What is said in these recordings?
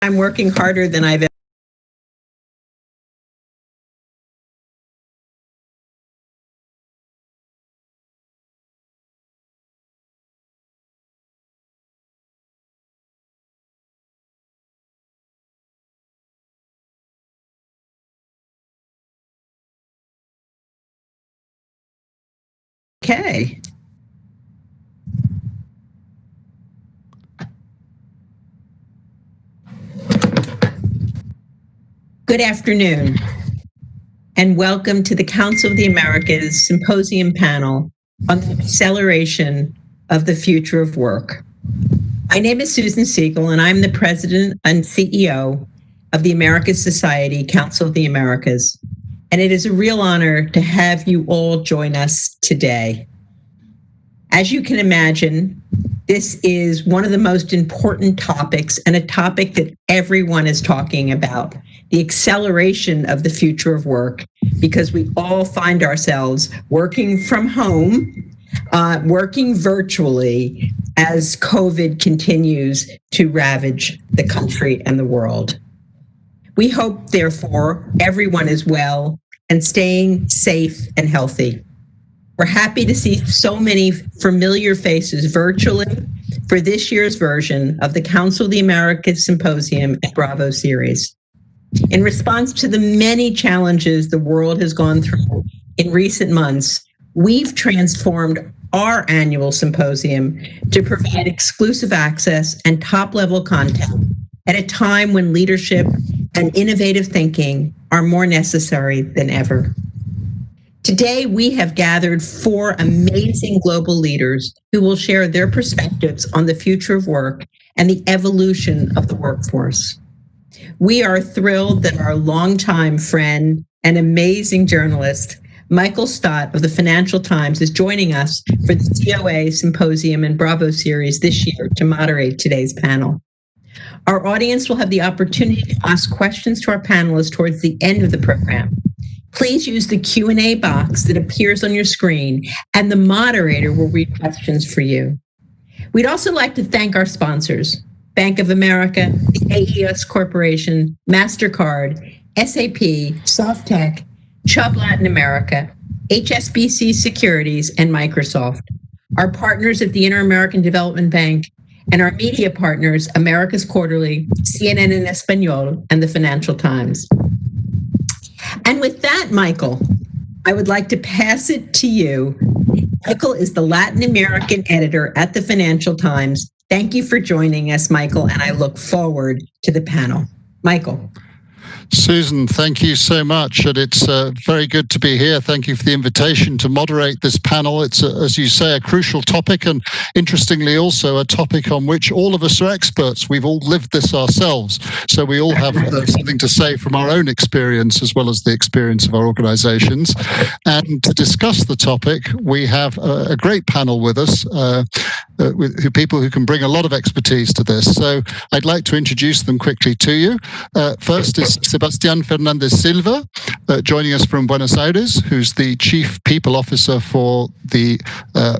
I'm working harder than I've ever. Okay. Good afternoon, and welcome to the Council of the Americas Symposium panel on the acceleration of the future of work. My name is Susan Siegel, and I'm the President and CEO of the Americas Society Council of the Americas. And it is a real honor to have you all join us today. As you can imagine, this is one of the most important topics and a topic that everyone is talking about, the acceleration of the future of work, because we all find ourselves working from home, working virtually as COVID continues to ravage the country and the world. We hope, therefore, everyone is well and staying safe and healthy. We're happy to see so many familiar faces virtually for this year's version of the Council of the Americas Symposium and Bravo series. In response to the many challenges the world has gone through in recent months, we've transformed our annual symposium to provide exclusive access and top-level content at a time when leadership and innovative thinking are more necessary than ever. Today, we have gathered 4 amazing global leaders who will share their perspectives on the future of work and the evolution of the workforce. We are thrilled that our longtime friend and amazing journalist, Michael Stott of the Financial Times, is joining us for the COA Symposium and Bravo series this year to moderate today's panel. Our audience will have the opportunity to ask questions to our panelists towards the end of the program. Please use the Q&A box that appears on your screen, and the moderator will read questions for you. We'd also like to thank our sponsors, Bank of America, the AES Corporation, MasterCard, SAP, SoftTech, Chubb Latin America, HSBC Securities, and Microsoft, our partners at the Inter-American Development Bank, and our media partners, America's Quarterly, CNN en Español, and the Financial Times. And with that, Michael, I would like to pass it to you. Michael is the Latin American editor at the Financial Times. Thank you for joining us, Michael, and I look forward to the panel. Michael. Susan, thank you so much, and it's very good to be here. Thank you for the invitation to moderate this panel. It's, as you say, a crucial topic, and interestingly also a topic on which all of us are experts. We've all lived this ourselves, so we all have something to say from our own experience as well as the experience of our organizations. And to discuss the topic, we have a great panel with us, with people who can bring a lot of expertise to this. So I'd like to introduce them quickly to you. First is Sebastian Fernandez Silva, joining us from Buenos Aires, who's the Chief People Officer for the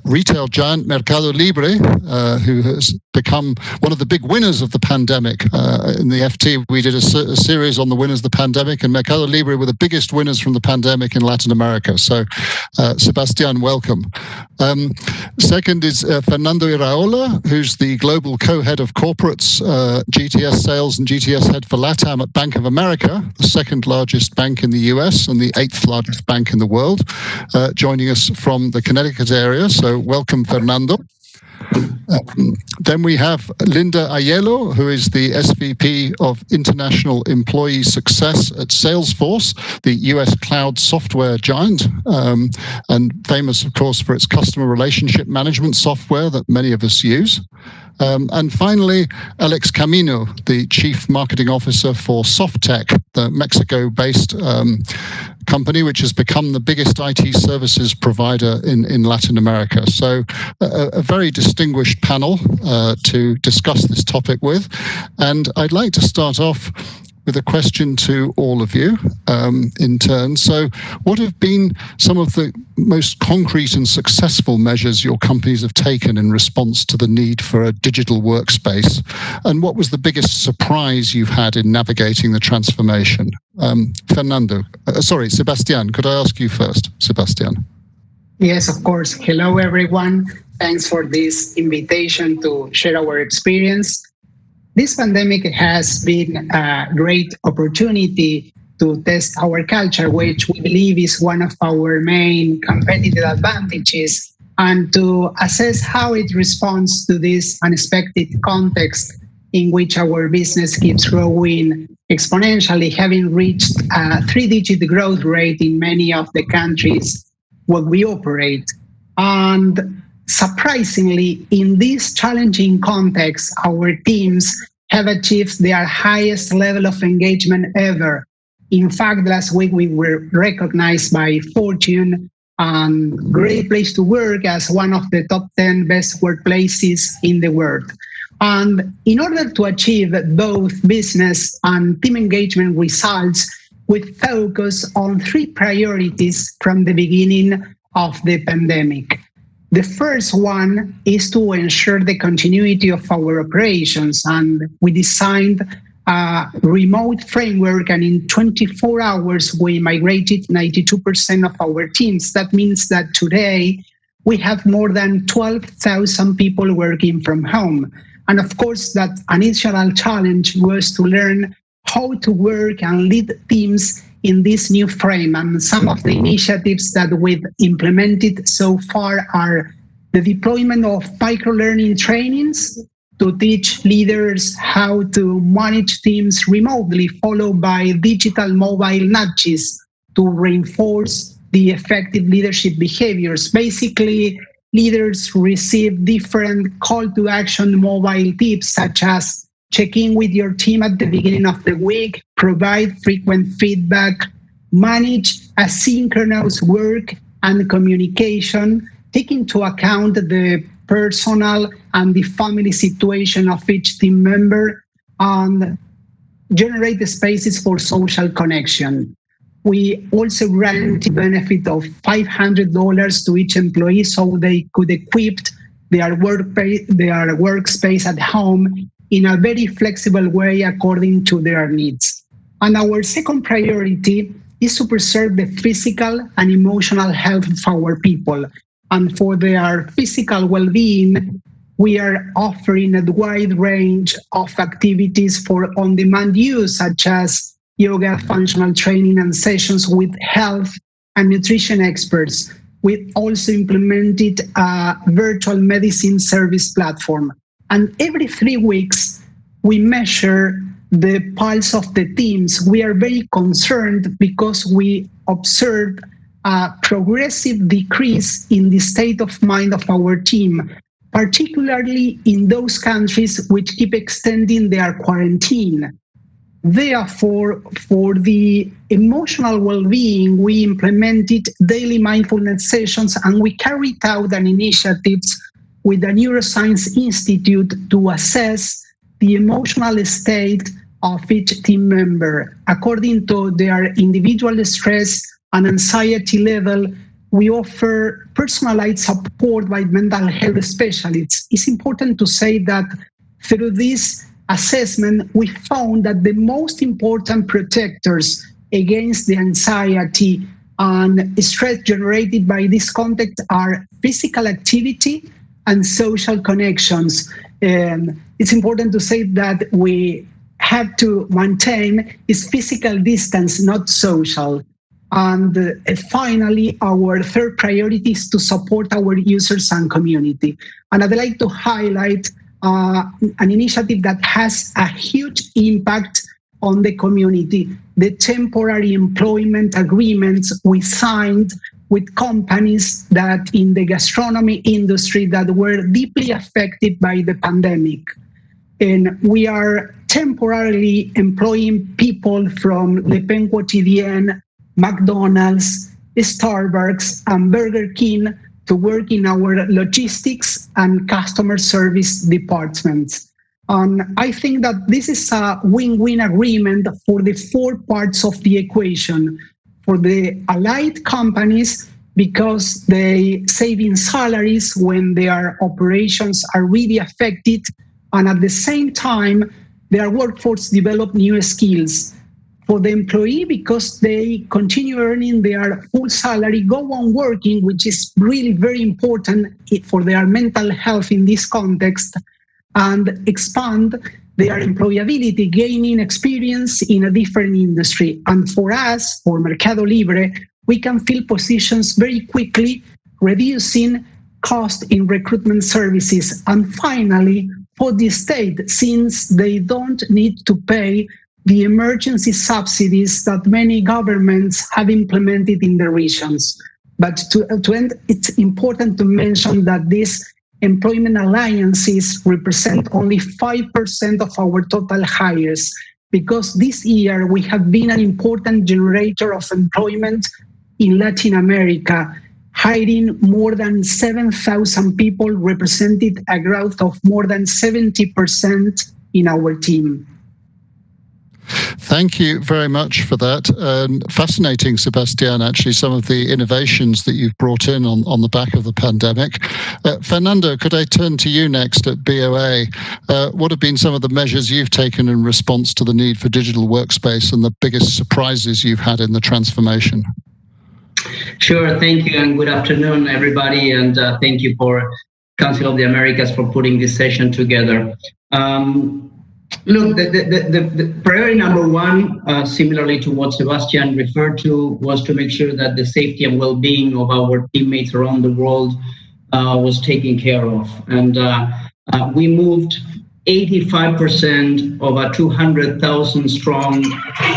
retail giant MercadoLibre, who has become one of the big winners of the pandemic. In the FT, we did a series on the winners of the pandemic, and MercadoLibre were the biggest winners from the pandemic in Latin America. So, Sebastian, welcome. Second is Fernando Iraola, who's the global co-head of corporates, GTS sales and GTS head for Latam at Bank of America, the second largest bank in the US and the 8th largest bank in the world, joining us from the Connecticut area. So welcome, Fernando. Then we have Linda Aiello, who is the SVP of International Employee Success at Salesforce, the US cloud software giant, and famous, of course, for its customer relationship management software that many of us use. And finally, Alex Camino, the Chief Marketing Officer for SoftTech, the Mexico-based company which has become the biggest IT services provider in Latin America. So a very distinguished panel to discuss this topic with. And I'd like to start off with a question to all of you in turn. So what have been some of the most concrete and successful measures your companies have taken in response to the need for a digital workspace? And what was the biggest surprise you've had in navigating the transformation? Fernando, Sebastian, could I ask you first, Sebastian? Yes, of course. Hello, everyone. Thanks for this invitation to share our experience. This pandemic has been a great opportunity to test our culture, which we believe is one of our main competitive advantages, and to assess how it responds to this unexpected context in which our business keeps growing exponentially, having reached a 3-digit growth rate in many of the countries where we operate. And surprisingly, in this challenging context, our teams have achieved their highest level of engagement ever. In fact, last week we were recognized by Fortune and Great Place to Work as one of the top 10 best workplaces in the world. And in order to achieve both business and team engagement results, we focus on 3 priorities from the beginning of the pandemic. The first one is to ensure the continuity of our operations, and we designed a remote framework, and in 24 hours we migrated 92% of our teams. That means that today we have more than 12,000 people working from home. And of course, that initial challenge was to learn how to work and lead teams in this new frame. And some of the initiatives that we've implemented so far are the deployment of micro-learning trainings to teach leaders how to manage teams remotely, followed by digital mobile nudges to reinforce the effective leadership behaviors. Basically, leaders receive different call to action mobile tips, such as check in with your team at the beginning of the week, provide frequent feedback, manage asynchronous work and communication, take into account the personal and the family situation of each team member, and generate the spaces for social connection. We also grant the benefit of $500 to each employee so they could equip their workspace at home in a very flexible way according to their needs. And our second priority is to preserve the physical and emotional health of our people. And for their physical well-being, we are offering a wide range of activities for on-demand use, such as yoga, functional training, and sessions with health and nutrition experts. We also implemented a virtual medicine service platform. And every 3 weeks, we measure the pulse of the teams. We are very concerned because we observe a progressive decrease in the state of mind of our team, particularly in those countries which keep extending their quarantine. Therefore, for the emotional well-being, we implemented daily mindfulness sessions, and we carried out an initiatives with the Neuroscience Institute to assess the emotional state of each team member. According to their individual stress and anxiety level, we offer personalized support by mental health specialists. It's important to say that through this assessment, we found that the most important protectors against the anxiety and stress generated by this context are physical activity and social connections. It's important to say that we have to maintain is physical distance, not social. And finally, our third priority is to support our users and community. And I'd like to highlight an initiative that has a huge impact on the community. The temporary employment agreements we signed with companies that in the gastronomy industry that were deeply affected by the pandemic. And we are temporarily employing people from Le Pain Quotidien, McDonald's, Starbucks, and Burger King to work in our logistics and customer service departments. I think that this is a win-win agreement for the four parts of the equation. For the allied companies, because they save in salaries when their operations are really affected, and at the same time, their workforce develop new skills. For the employee, because they continue earning their full salary, go on working, which is really very important for their mental health in this context, and expand their employability, gaining experience in a different industry. And for us, for MercadoLibre, we can fill positions very quickly, reducing cost in recruitment services. And finally, for the state, since they don't need to pay the emergency subsidies that many governments have implemented in the regions. But to end, it's important to mention that these employment alliances represent only 5% of our total hires, because this year we have been an important generator of employment in Latin America. Hiring more than 7,000 people represented a growth of more than 70% in our team. Thank you very much for that. Fascinating, Sebastian, actually, some of the innovations that you've brought in on the back of the pandemic. Fernando, could I turn to you next at BOA? What have been some of the measures you've taken in response to the need for digital workspace and the biggest surprises you've had in the transformation? Sure, thank you, and good afternoon, everybody, and thank you for Council of the Americas for putting this session together. Look, the priority number one, similarly to what Sebastian referred to, was to make sure that the safety and well-being of our teammates around the world was taken care of. And we moved 85% of a 200,000 strong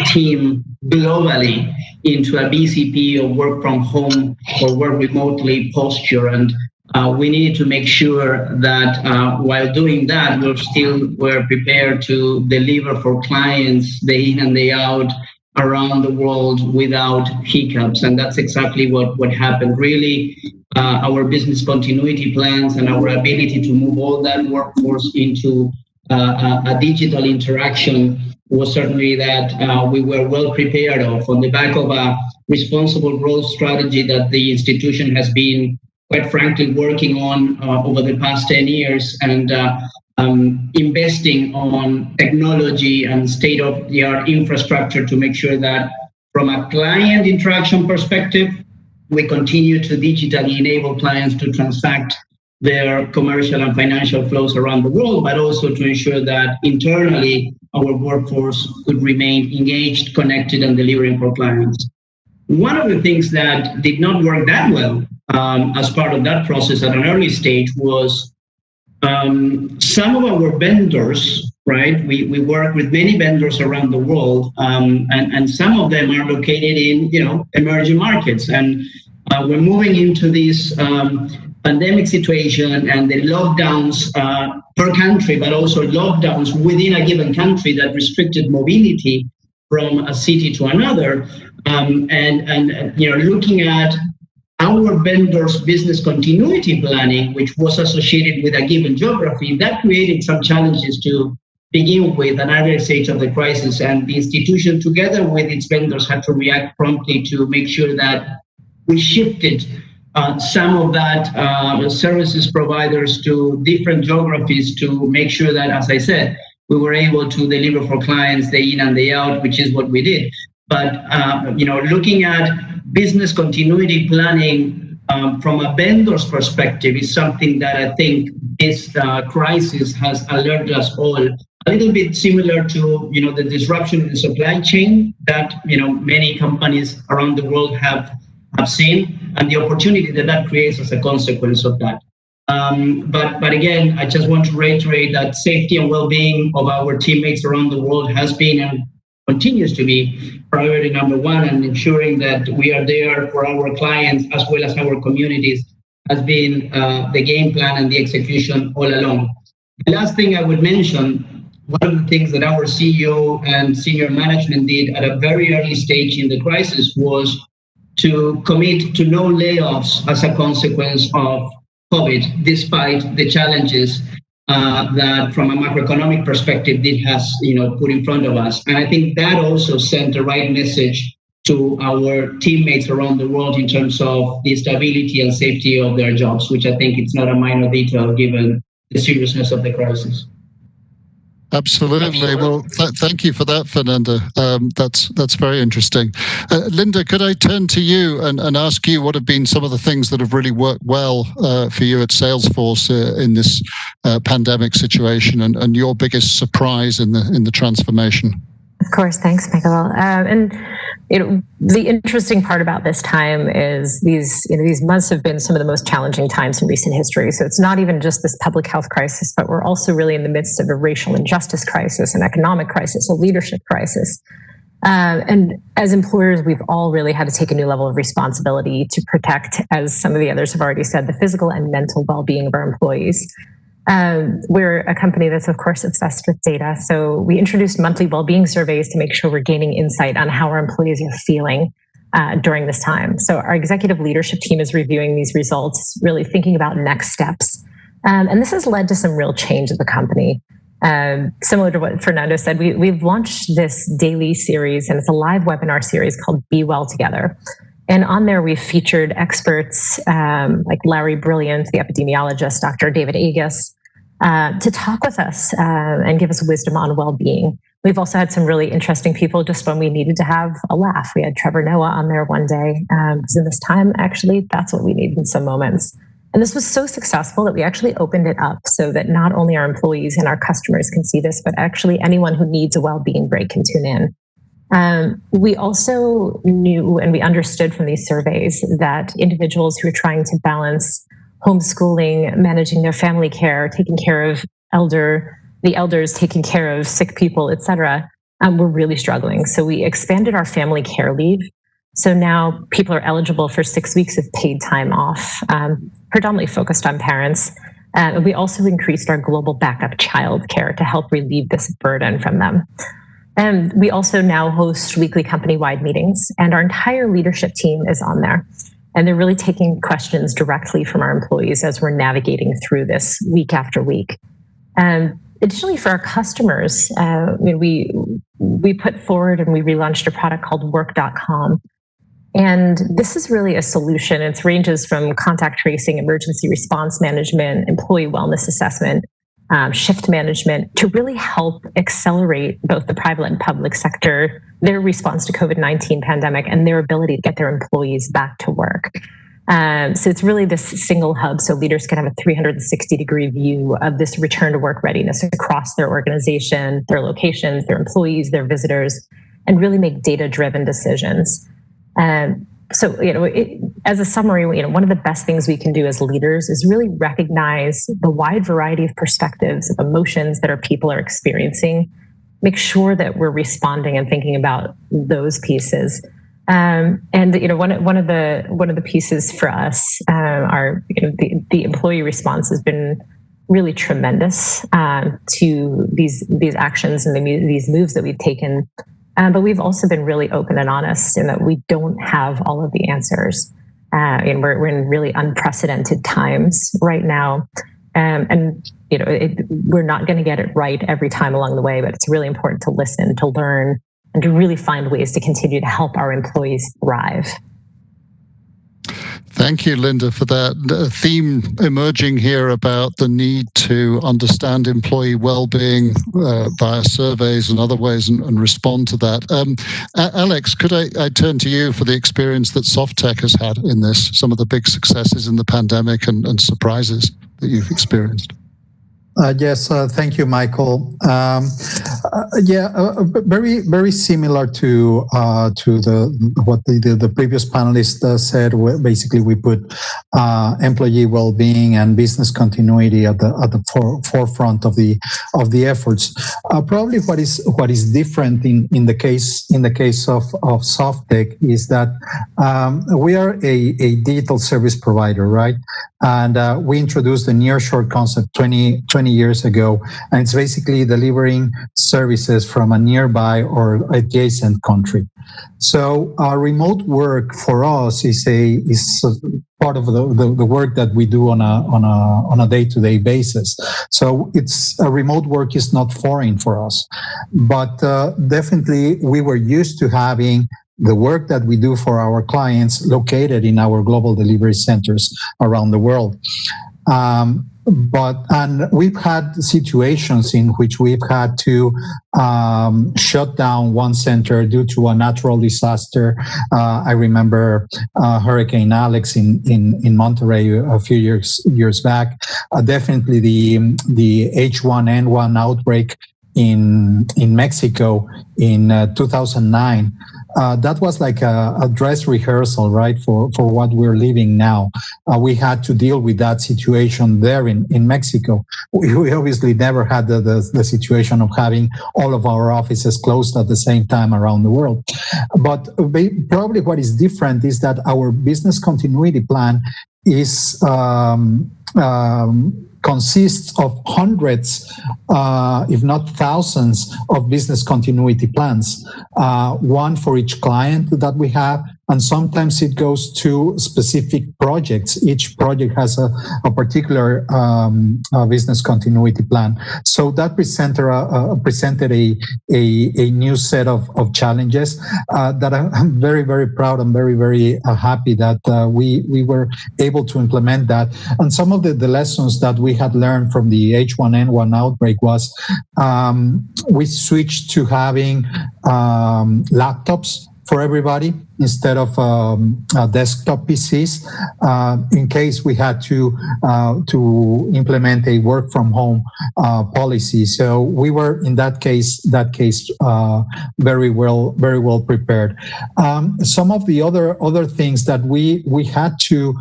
team globally into a BCP or work from home or work remotely posture. And we needed to make sure that while doing that, we're prepared to deliver for clients day in and day out around the world without hiccups. And that's exactly what happened. Really, our business continuity plans and our ability to move all that workforce into a digital interaction was certainly that we were well prepared of on the back of a responsible growth strategy that the institution has been, quite frankly, working on over the past 10 years and investing on technology and state-of-the-art infrastructure to make sure that from a client interaction perspective, we continue to digitally enable clients to transact their commercial and financial flows around the world, but also to ensure that internally our workforce could remain engaged, connected, and delivering for clients. One of the things that did not work that well as part of that process at an early stage was some of our vendors, right? We work with many vendors around the world, and some of them are located in, emerging markets. And we're moving into this pandemic situation and the lockdowns per country, but also lockdowns within a given country that restricted mobility from a city to another. And looking at our vendors' business continuity planning, which was associated with a given geography, that created some challenges to begin with an early stage of the crisis. And the institution, together with its vendors, had to react promptly to make sure that we shifted some of that services providers to different geographies to make sure that, as I said, we were able to deliver for clients day in and day out, which is what we did. But looking at business continuity planning from a vendor's perspective is something that I think this crisis has alerted us all. A little bit similar to the disruption in the supply chain that many companies around the world have seen, and the opportunity that creates as a consequence of that. But again, I just want to reiterate that safety and well-being of our teammates around the world has been and continues to be priority number one, and ensuring that we are there for our clients as well as our communities has been the game plan and the execution all along. The last thing I would mention, one of the things that our CEO and senior management did at a very early stage in the crisis was to commit to no layoffs as a consequence of COVID, despite the challenges. that from a macroeconomic perspective, it has put in front of us. And I think that also sent the right message to our teammates around the world in terms of the stability and safety of their jobs, which I think it's not a minor detail given the seriousness of the crisis. Absolutely. Well, thank you for that, Fernando. That's very interesting. Linda, could I turn to you and ask you what have been some of the things that have really worked well for you at Salesforce in this pandemic situation, and your biggest surprise in the transformation? Of course, thanks, Michael. And the interesting part about this time is these months have been some of the most challenging times in recent history. So it's not even just this public health crisis, but we're also really in the midst of a racial injustice crisis, an economic crisis, a leadership crisis. And as employers, we've all really had to take a new level of responsibility to protect, as some of the others have already said, the physical and mental well-being of our employees. We're a company that's, of course, obsessed with data. So we introduced monthly well-being surveys to make sure we're gaining insight on how our employees are feeling during this time. So our executive leadership team is reviewing these results, really thinking about next steps. And this has led to some real change at the company. Similar to what Fernando said, we've launched this daily series, and it's a live webinar series called Be Well Together. And on there, we've featured experts like Larry Brilliant, the epidemiologist, Dr. David Agus, to talk with us and give us wisdom on well-being. We've also had some really interesting people just when we needed to have a laugh. We had Trevor Noah on there one day, because in this time, actually, that's what we need in some moments. And this was so successful that we actually opened it up so that not only our employees and our customers can see this, but actually anyone who needs a well-being break can tune in. We also knew and we understood from these surveys that individuals who are trying to balance homeschooling, managing their family care, taking care of the elders, taking care of sick people, et cetera, were really struggling. So we expanded our family care leave. So now people are eligible for 6 weeks of paid time off, predominantly focused on parents. And we also increased our global backup childcare to help relieve this burden from them. And we also now host weekly company-wide meetings, and our entire leadership team is on there. And they're really taking questions directly from our employees as we're navigating through this week after week. Additionally, for our customers, we put forward and we relaunched a product called work.com. And this is really a solution. It ranges from contact tracing, emergency response management, employee wellness assessment, shift management, to really help accelerate both the private and public sector, their response to COVID-19 pandemic and their ability to get their employees back to work. So it's really this single hub so leaders can have a 360-degree view of this return to work readiness across their organization, their locations, their employees, their visitors, and really make data-driven decisions. So, as a summary, one of the best things we can do as leaders is really recognize the wide variety of perspectives, of emotions that our people are experiencing. Make sure that we're responding and thinking about those pieces. And one of the pieces for us, the employee response has been really tremendous to these actions and these moves that we've taken. But we've also been really open and honest in that we don't have all of the answers. And we're in really unprecedented times right now. We're not going to get it right every time along the way, but it's really important to listen, to learn, and to really find ways to continue to help our employees thrive. Thank you, Linda, for that. A theme emerging here about the need to understand employee well-being via surveys and other ways and respond to that. Alex, could I turn to you for the experience that Softtech has had in this, some of the big successes in the pandemic and surprises that you've experienced? Yes, thank you, Michael. Very, very similar to what the previous panelist said. Basically, we put employee well-being and business continuity at the forefront of the efforts. Probably what is different in the case of Softtech is that we are a digital service provider, right? And we introduced the nearshore concept 20 years ago, and it's basically delivering service services from a nearby or adjacent country. So remote work for us is part of the work that we do on a day-to-day basis. So remote work is not foreign for us, but definitely we were used to having the work that we do for our clients located in our global delivery centers around the world. And we've had situations in which we've had to shut down one center due to a natural disaster. I remember Hurricane Alex in Monterey a few years back. Definitely the H1N1 outbreak in Mexico in 2009. That was like a dress rehearsal, right, for what we're living now. We had to deal with that situation there in Mexico. We obviously never had the situation of having all of our offices closed at the same time around the world. But probably what is different is that our business continuity plan is consists of hundreds, if not thousands, of business continuity plans, one for each client that we have, and sometimes it goes to specific projects. Each project has a particular business continuity plan. So that presented a new set of challenges that I'm very, very proud and very, very happy that we were able to implement that. And some of the lessons that we had learned from the H1N1 outbreak was we switched to having laptops for everybody instead of desktop PCs, in case we had to implement a work from home policy. So we were in that case very well prepared. Some of the other things that we had to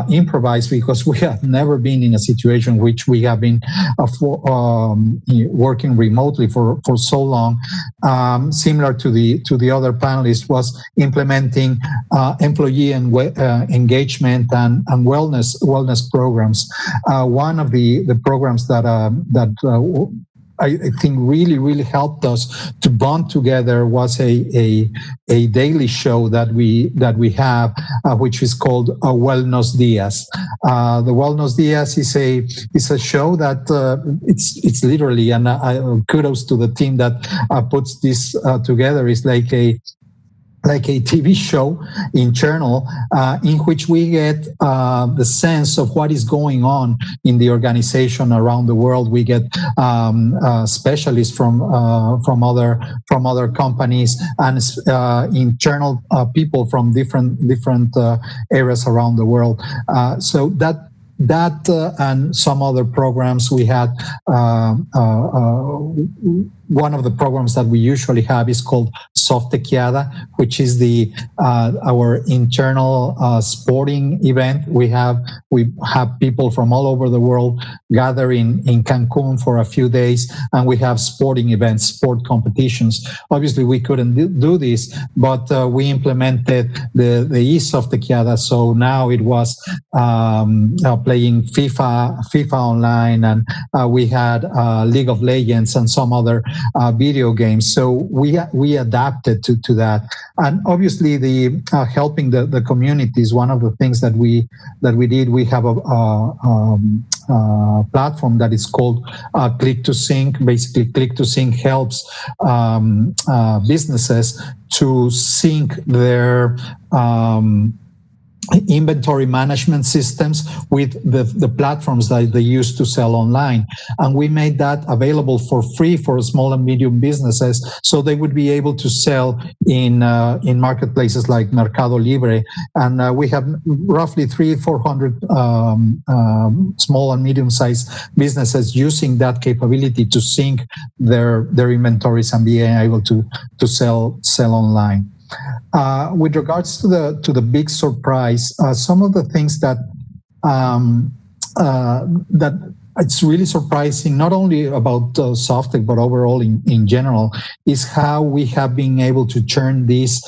improvise, because we have never been in a situation which we have been working remotely for so long, similar to the other panelists, was implementing employee and engagement and wellness programs. One of the programs that I think really helped us to bond together was a daily show that we have, which is called Wellness Dias. The Wellness Dias is a show that it's literally, and kudos to the team that puts this together. Is like a TV show internal in which we get the sense of what is going on in the organization around the world. We get specialists from other companies and internal people from different areas around the world. So that and some other programs we had. One of the programs that we usually have is called Softequiada, which is our internal sporting event. We have people from all over the world gather in Cancun for a few days, and we have sporting events, sport competitions. Obviously, we couldn't do this, but we implemented the eSoftequiada. So now it was playing FIFA online, and we had League of Legends and some other video games. So we adapted to that, and obviously the helping the community is one of the things that we did. We have a platform that is called Click to Sync. Basically, Click to Sync helps businesses to sync their inventory management systems with the platforms that they use to sell online. And we made that available for free for small and medium businesses, so they would be able to sell in marketplaces like MercadoLibre. And we have roughly 300-400 small and medium-sized businesses using that capability to sync their inventories and being able to sell online. With regards to the big surprise, some of the things that it's really surprising, not only about Softec but overall in general, is how we have been able to turn this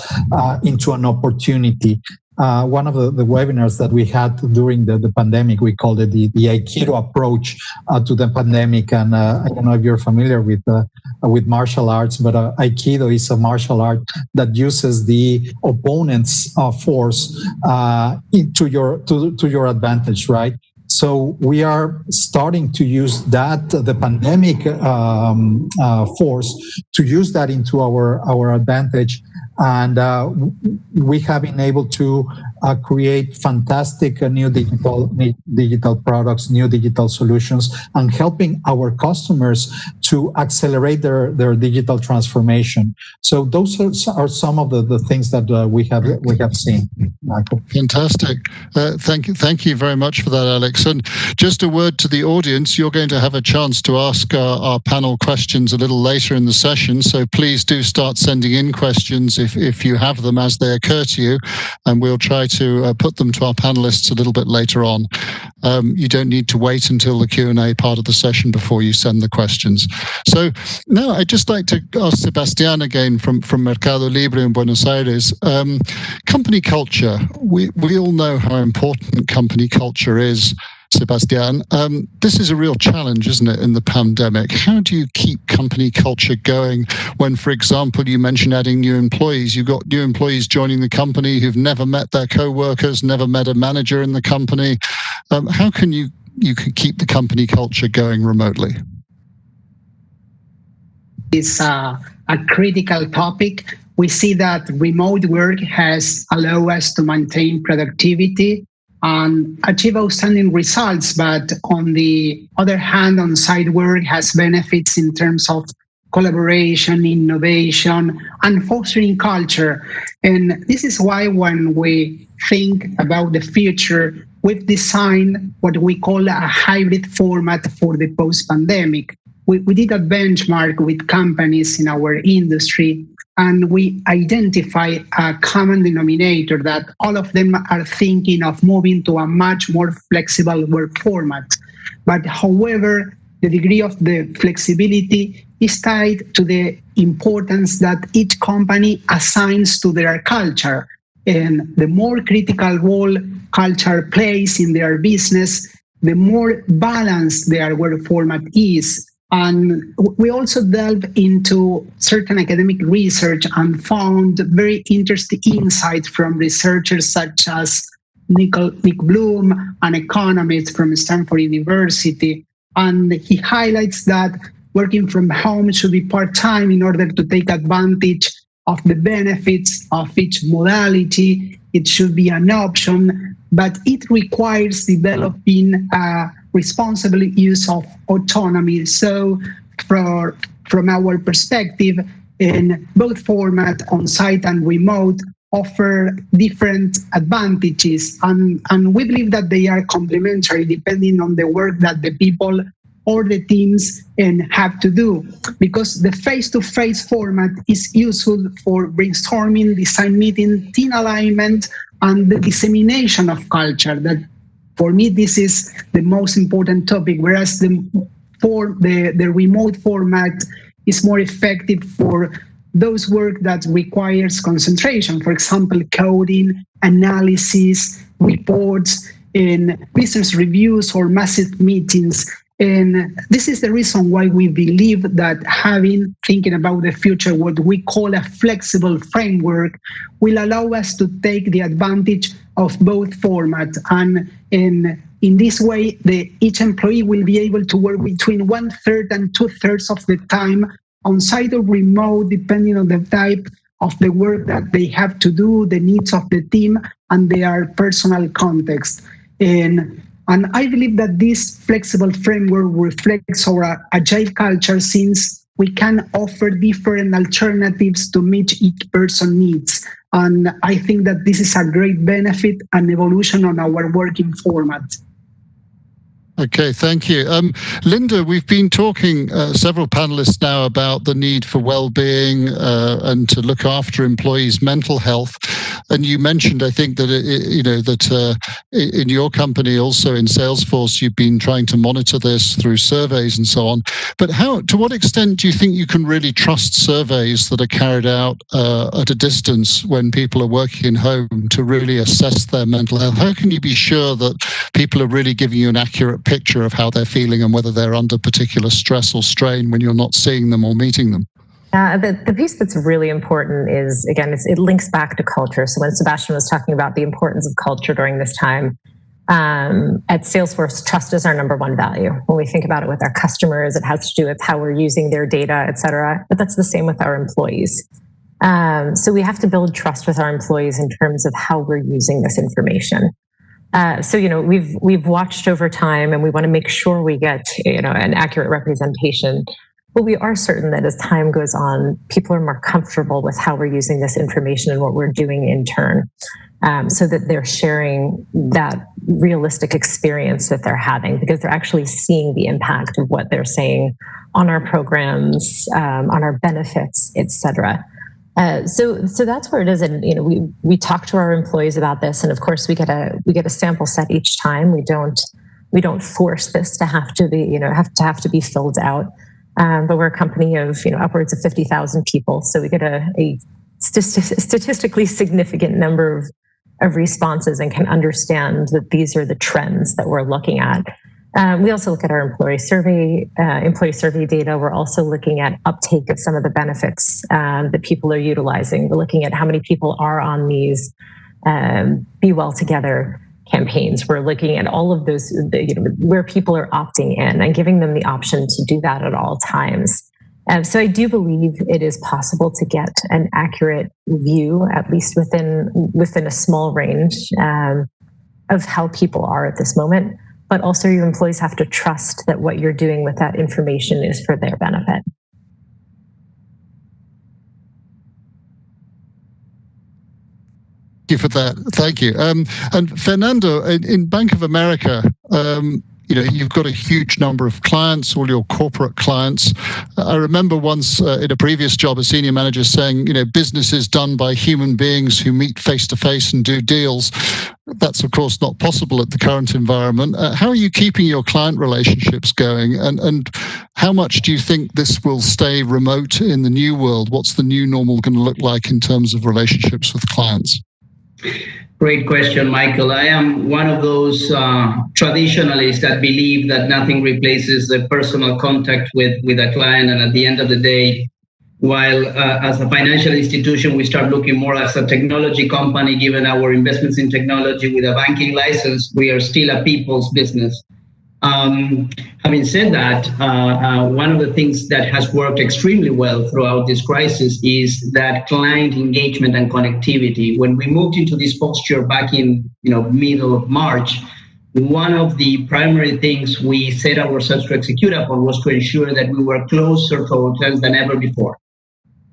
into an opportunity. one of the webinars that we had during the pandemic. We called it the Aikido approach to the pandemic. And I don't know if you're familiar with martial arts, but Aikido is a martial art that uses the opponent's force to your advantage, right? So we are starting to use that, the pandemic force, to use that into our advantage. And we have been able to create fantastic new digital products, new digital solutions, and helping our customers to accelerate their digital transformation. So those are some of the things that we have seen, Michael. Fantastic. Thank you very much for that, Alex. And just a word to the audience, you're going to have a chance to ask our panel questions a little later in the session. So please do start sending in questions if you have them as they occur to you, and we'll try to put them to our panelists a little bit later on. You don't need to wait until the Q&A part of the session before you send the questions. So now I'd just like to ask Sebastian again from MercadoLibre in Buenos Aires. Company culture. We all know how important company culture is, Sebastian. This is a real challenge, isn't it, in the pandemic? How do you keep company culture going when, for example, you mentioned adding new employees? You've got new employees joining the company who've never met their co-workers, never met a manager in the company. How can you can keep the company culture going remotely? It's a critical topic. We see that remote work has allowed us to maintain productivity and achieve outstanding results, but on the other hand, on-site work has benefits in terms of collaboration, innovation, and fostering culture. And this is why when we think about the future, we've designed what we call a hybrid format for the post-pandemic. We did a benchmark with companies in our industry, and we identify a common denominator that all of them are thinking of moving to a much more flexible work format. But however, the degree of the flexibility is tied to the importance that each company assigns to their culture. And the more critical role culture plays in their business, the more balanced their work format is. And we also delve into certain academic research and found very interesting insights from researchers such as Nick Bloom, an economist from Stanford University. And he highlights that working from home should be part-time in order to take advantage of the benefits of each modality. It should be an option, but it requires developing a responsible use of autonomy. So from our perspective, in both format, on-site and remote, offer different advantages. And we believe that they are complementary depending on the work that the people or the teams have to do. Because the face-to-face format is useful for brainstorming, design meeting, team alignment, and the dissemination of culture. That for me, this is the most important topic, whereas the remote format is more effective for those work that requires concentration. For example, coding, analysis, reports, and business reviews or massive meetings. And this is the reason why we believe that thinking about the future, what we call a flexible framework, will allow us to take the advantage of both formats. And in this way, each employee will be able to work between 1/3 and 2/3 of the time on-site or remote, depending on the type of the work that they have to do, the needs of the team, and their personal context. And I believe that this flexible framework reflects our agile culture, since we can offer different alternatives to meet each person's needs. And I think that this is a great benefit and evolution on our working format. Okay, thank you. Linda, we've been talking, several panelists now, about the need for well-being and to look after employees' mental health. And you mentioned, I think, that in your company, also in Salesforce, you've been trying to monitor this through surveys and so on. But to what extent do you think you can really trust surveys that are carried out at a distance when people are working at home to really assess their mental health? How can you be sure that people are really giving you an accurate picture of how they're feeling and whether they're under particular stress or strain when you're not seeing them or meeting them? The piece that's really important is, again, it links back to culture. So when Sebastian was talking about the importance of culture during this time, at Salesforce, trust is our number one value. When we think about it with our customers, it has to do with how we're using their data, et cetera. But that's the same with our employees. So we have to build trust with our employees in terms of how we're using this information. So we've watched over time, and we want to make sure we get an accurate representation. But we are certain that as time goes on, people are more comfortable with how we're using this information and what we're doing in turn, so that they're sharing that realistic experience that they're having, because they're actually seeing the impact of what they're saying on our programs, on our benefits, et cetera. So that's where it is, and we talk to our employees about this, and of course we get a sample set each time. We don't force this to have to be have to be filled out. But we're a company of upwards of 50,000 people, so we get a statistically significant number of responses and can understand that these are the trends that we're looking at. We also look at our employee survey data. We're also looking at uptake of some of the benefits that people are utilizing. We're looking at how many people are on these Be Well Together campaigns. We're looking at all of those, where people are opting in and giving them the option to do that at all times. So I do believe it is possible to get an accurate view, at least within a small range, of how people are at this moment. But also your employees have to trust that what you're doing with that information is for their benefit. You for that. Thank you. And Fernando, in Bank of America, you've got a huge number of clients, all your corporate clients. I remember once in a previous job, a senior manager saying, business is done by human beings who meet face to face and do deals. That's, of course, not possible at the current environment. How are you keeping your client relationships going? And how much do you think this will stay remote in the new world? What's the new normal going to look like in terms of relationships with clients? Great question, Michael. I am one of those traditionalists that believe that nothing replaces the personal contact with a client. And at the end of the day, while as a financial institution, we start looking more as a technology company, given our investments in technology with a banking license, we are still a people's business. Having said that, one of the things that has worked extremely well throughout this crisis is that client engagement and connectivity. When we moved into this posture back in middle of March, one of the primary things we set ourselves to execute upon was to ensure that we were closer to our clients than ever before.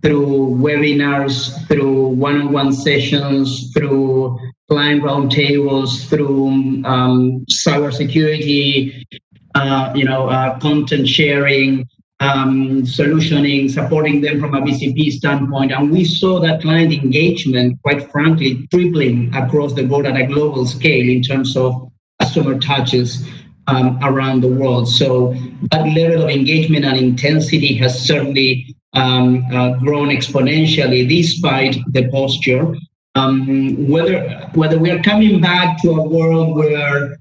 Through webinars, through one-on-one sessions, through client roundtables, through cybersecurity, content sharing, solutioning, supporting them from a BCP standpoint. And we saw that client engagement, quite frankly, tripling across the board at a global scale in terms of customer touches around the world. So that level of engagement and intensity has certainly grown exponentially despite the posture. Whether we are coming back to a world where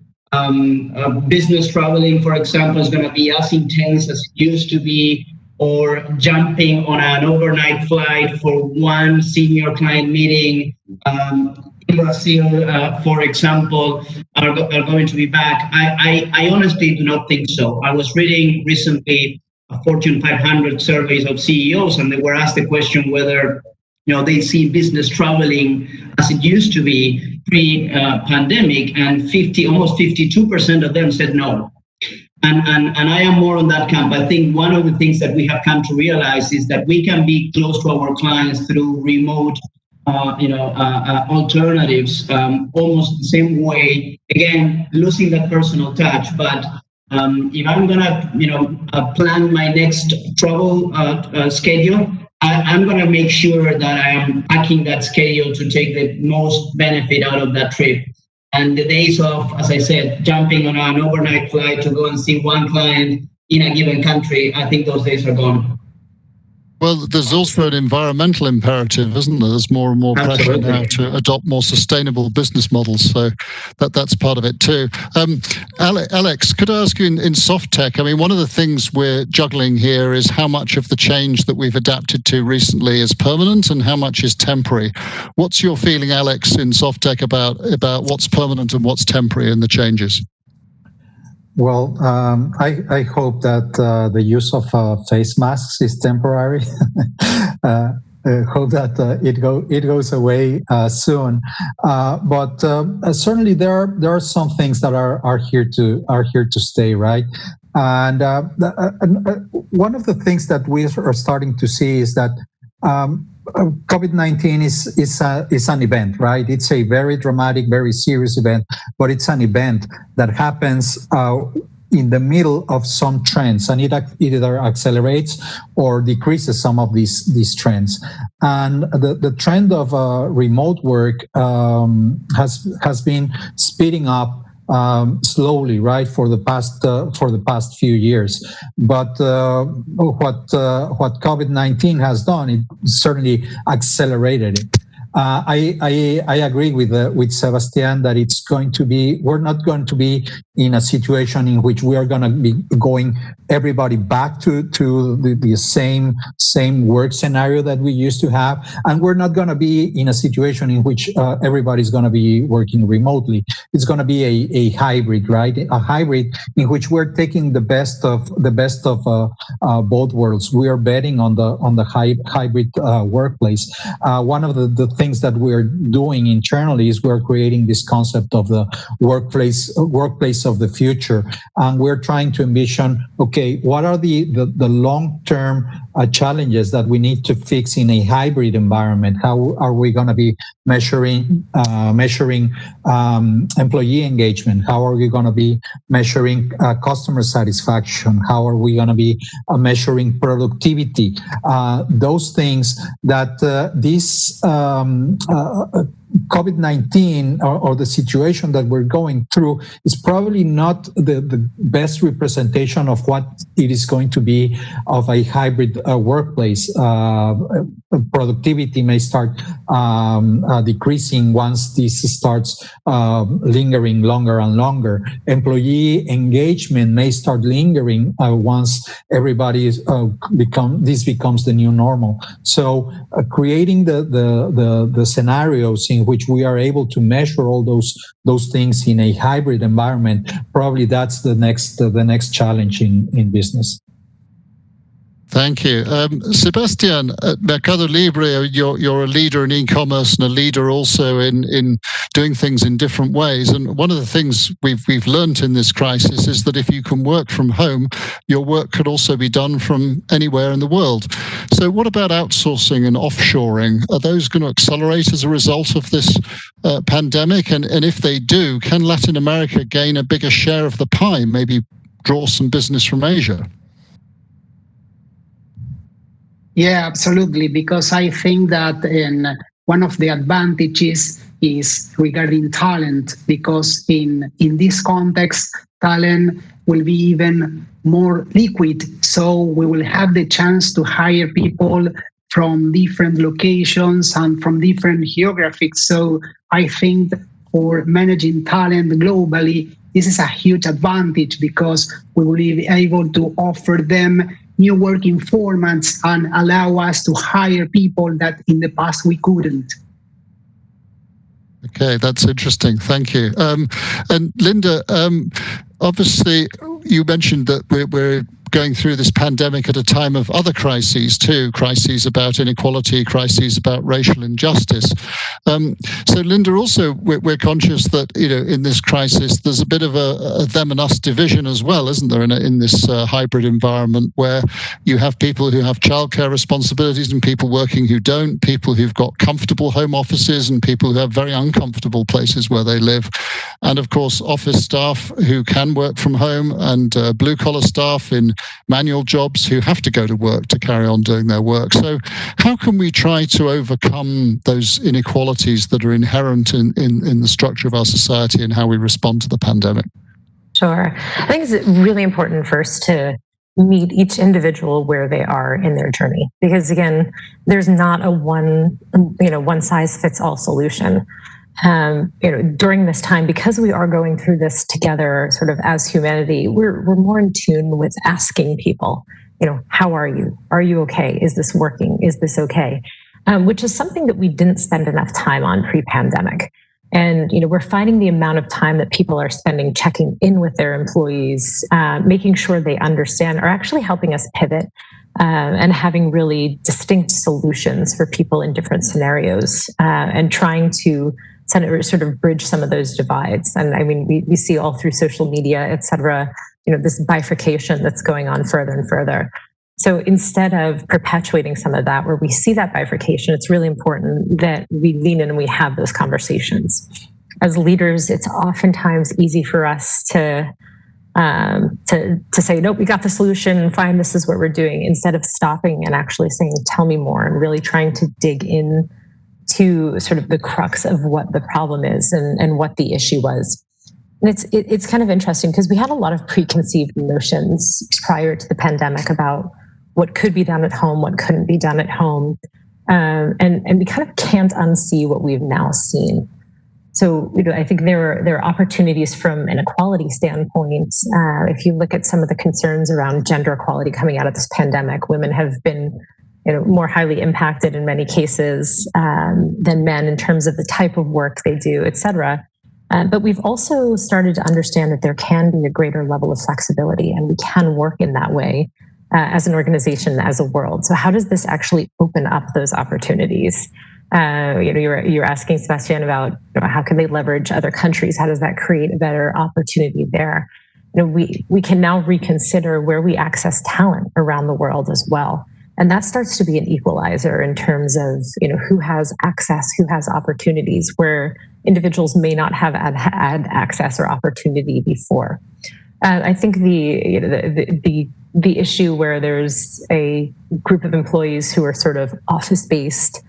business traveling, for example, is going to be as intense as it used to be, or jumping on an overnight flight for one senior client meeting in Brazil, for example, are going to be back. I honestly do not think so. I was reading recently a Fortune 500 surveys of CEOs, and they were asked the question whether they see business traveling as it used to be pre-pandemic, and almost 52% of them said no. And I am more on that camp. I think one of the things that we have come to realize is that we can be close to our clients through remote alternatives, almost the same way, again, losing that personal touch, but If I'm gonna, plan my next travel schedule, I'm gonna make sure that I am packing that schedule to take the most benefit out of that trip. And the days of, as I said, jumping on an overnight flight to go and see one client in a given country, I think those days are gone. Well, there's also an environmental imperative, isn't there? There's more and more pressure now to adopt more sustainable business models. So that's part of it too. Alex, could I ask you in soft tech? I mean, one of the things we're juggling here is how much of the change that we've adapted to recently is permanent and how much is temporary. What's your feeling, Alex, in soft tech about what's permanent and what's temporary in the changes? Well, I hope that the use of face masks is temporary. I hope that it goes away soon. But certainly there are some things that are here to stay, right? And one of the things that we are starting to see is that COVID-19 is an event, right? It's a very dramatic, very serious event, but it's an event that happens in the middle of some trends, and it either accelerates or decreases some of these trends. And the trend of remote work has been speeding up slowly, right, for the past few years. But what COVID-19 has done, it certainly accelerated it. I agree with Sebastian that we're not going to be in a situation in which we are going to be going everybody back to the same work scenario that we used to have, and we're not going to be in a situation in which everybody's going to be working remotely. It's going to be a hybrid, right? A hybrid in which we're taking the best of both worlds. We are betting on the hybrid workplace. One of the things that we're doing internally is we're creating this concept of the workplace of the future, and we're trying to envision, okay, what are the long-term challenges that we need to fix in a hybrid environment? How are we going to be measuring employee engagement? How are we going to be measuring customer satisfaction? How are we going to be measuring productivity? Those things that this COVID-19 or the situation that we're going through is probably not the best representation of what it is going to be of a hybrid workplace. Productivity may start decreasing once this starts lingering longer and longer. Employee engagement may start lingering once everybody becomes the new normal. So creating the scenarios in which we are able to measure all those things in a hybrid environment, probably that's the next challenge in business. Thank you. Sebastian, at MercadoLibre, you're a leader in e-commerce and a leader also in doing things in different ways. And one of the things we've learned in this crisis is that if you can work from home, your work could also be done from anywhere in the world. So what about outsourcing and offshoring? Are those going to accelerate as a result of this pandemic? And if they do, can Latin America gain a bigger share of the pie, maybe draw some business from Asia? Yeah, absolutely, because I think that one of the advantages is regarding talent, because in this context, talent will be even more liquid. So we will have the chance to hire people from different locations and from different geographies. So I think for managing talent globally, this is a huge advantage because we will be able to offer them new working formats and allow us to hire people that in the past we couldn't. Okay, that's interesting. Thank you. And Linda, obviously, you mentioned that we're going through this pandemic at a time of other crises too, crises about inequality, crises about racial injustice. So Linda, also we're conscious that, you know, in this crisis there's a bit of a them and us division as well, isn't there, in this hybrid environment where you have people who have childcare responsibilities and people working who don't, people who've got comfortable home offices and people who have very uncomfortable places where they live, and of course office staff who can work from home, and blue-collar staff in manual jobs who have to go to work to carry on doing their work. So how can we try to overcome those inequalities that are inherent in the structure of our society and how we respond to the pandemic? Sure. I think it's really important first to meet each individual where they are in their journey, because again, there's not a one size fits all solution. During this time, because we are going through this together, sort of as humanity, we're more in tune with asking people, how are you? Are you okay? Is this working? Is this okay? Which is something that we didn't spend enough time on pre-pandemic. And, we're finding the amount of time that people are spending checking in with their employees, making sure they understand, are actually helping us pivot and having really distinct solutions for people in different scenarios, and trying to sort of bridge some of those divides. And I mean, we see all through social media, et cetera, this bifurcation that's going on further and further. So instead of perpetuating some of that, where we see that bifurcation, it's really important that we lean in and we have those conversations. As leaders, it's oftentimes easy for us to say, nope, we got the solution, fine, this is what we're doing, instead of stopping and actually saying, tell me more, and really trying to dig in to sort of the crux of what the problem is and what the issue was. And it's kind of interesting because we had a lot of preconceived notions prior to the pandemic about what could be done at home, what couldn't be done at home. And we kind of can't unsee what we've now seen. So, I think there are opportunities from an equality standpoint. If you look at some of the concerns around gender equality coming out of this pandemic, women have been more highly impacted in many cases than men in terms of the type of work they do, et cetera. But we've also started to understand that there can be a greater level of flexibility, and we can work in that way as an organization, as a world. So how does this actually open up those opportunities? You're asking Sebastian about how can they leverage other countries? How does that create a better opportunity there? We can now reconsider where we access talent around the world as well. And that starts to be an equalizer in terms of, who has access, who has opportunities where individuals may not have had access or opportunity before. I think the issue where there's a group of employees who are sort of office-based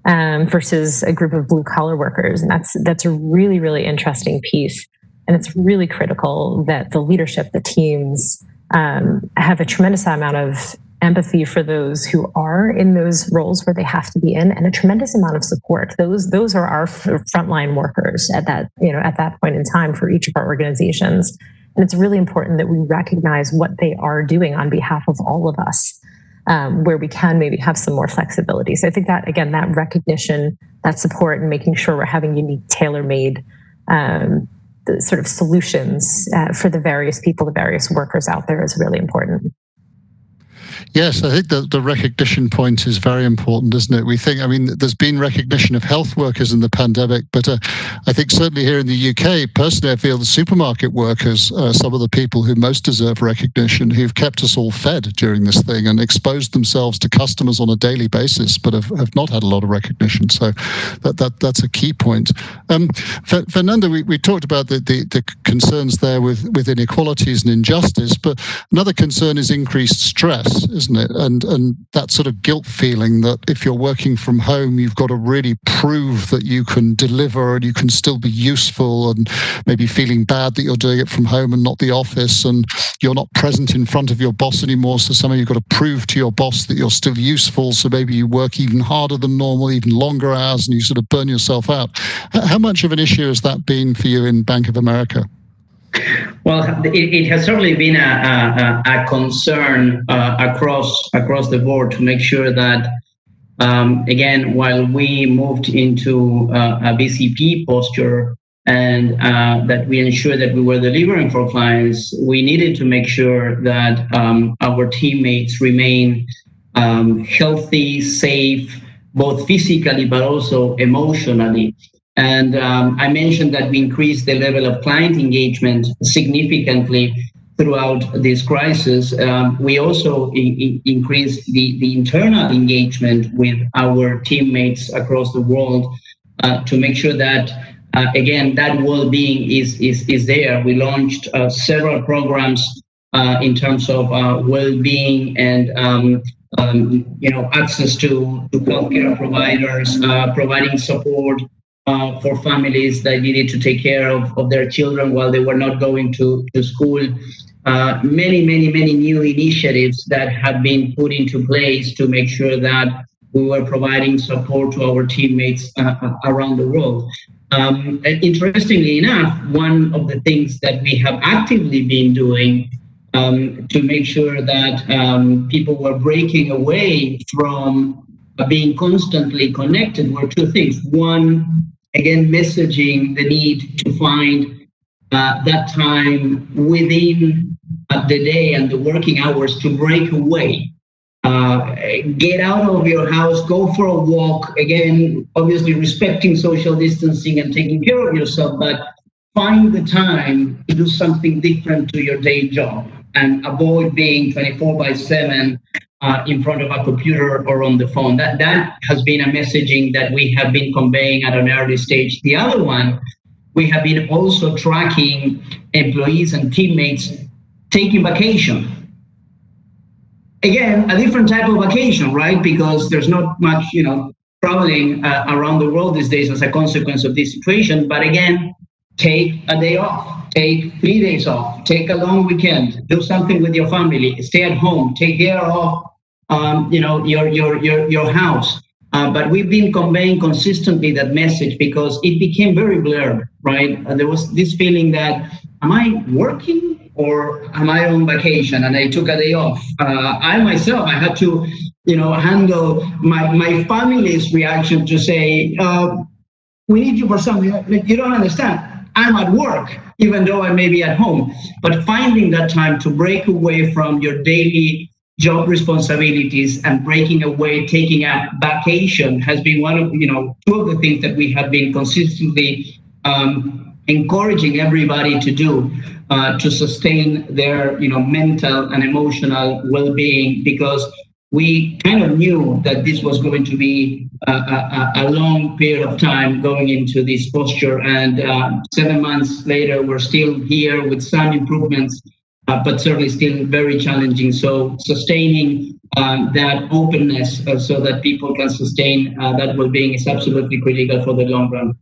versus a group of blue-collar workers, and that's a really, really interesting piece. And it's really critical that the leadership, the teams, have a tremendous amount of empathy for those who are in those roles where they have to be in, and a tremendous amount of support. Those are our frontline workers at that point in time for each of our organizations. And it's really important that we recognize what they are doing on behalf of all of us, where we can maybe have some more flexibility. So I think that, again, that recognition, that support, and making sure we're having unique, tailor-made sort of solutions for the various people, the various workers out there is really important. Yes, I think the recognition point is very important, isn't it? There's been recognition of health workers in the pandemic, but I think certainly here in the UK, personally, I feel the supermarket workers are some of the people who most deserve recognition, who've kept us all fed during this thing and exposed themselves to customers on a daily basis, but have not had a lot of recognition. So that's a key point. Fernando, we talked about the concerns there with inequalities and injustice, but another concern is increased stress, isn't it? And that sort of guilt feeling that if you're working from home, you've got to really prove that you can deliver and you can still be useful, and maybe feeling bad that you're doing it from home and not the office, and you're not present in front of your boss anymore. So somehow you've got to prove to your boss that you're still useful. So maybe you work even harder than normal, even longer hours, and you sort of burn yourself out. How much of an issue has that been for you in Bank of America? Well, it has certainly been a concern across the board to make sure that, again, while we moved into a BCP posture, and that we ensure that we were delivering for clients, we needed to make sure that our teammates remain healthy, safe, both physically but also emotionally. And I mentioned that we increased the level of client engagement significantly throughout this crisis. We also increased the internal engagement with our teammates across the world to make sure that, again, that well-being is there. We launched several programs in terms of well-being and access to healthcare providers, providing support for families that needed to take care of their children while they were not going to school. Many new initiatives that have been put into place to make sure that we were providing support to our teammates around the world. Interestingly enough, one of the things that we have actively been doing to make sure that people were breaking away from being constantly connected were two things. One, again, messaging the need to find that time within the day and the working hours to break away. Get out of your house, go for a walk, again, obviously respecting social distancing and taking care of yourself, but find the time to do something different to your day job and avoid being 24/7 in front of a computer or on the phone. That has been a messaging that we have been conveying at an early stage. The other one, we have been also tracking employees and teammates taking vacation. Again, a different type of vacation, right? Because there's not much, traveling around the world these days as a consequence of this situation. But again, take a day off, take 3 days off, take a long weekend, do something with your family, stay at home, take care of, your house. But we've been conveying consistently that message because it became very blurred, right? There was this feeling that, am I working or am I on vacation? And I took a day off. I myself, I had to, handle my family's reaction to say, we need you for something. You don't understand. I'm at work, even though I may be at home. But finding that time to break away from your daily job responsibilities and breaking away, taking a vacation has been one of, two of the things that we have been consistently encouraging everybody to do to sustain their, mental and emotional well-being, because we kind of knew that this was going to be a long period of time going into this posture. And 7 months later, we're still here with some improvements, but certainly still very challenging. So sustaining that openness so that people can sustain that well-being is absolutely critical for the long run.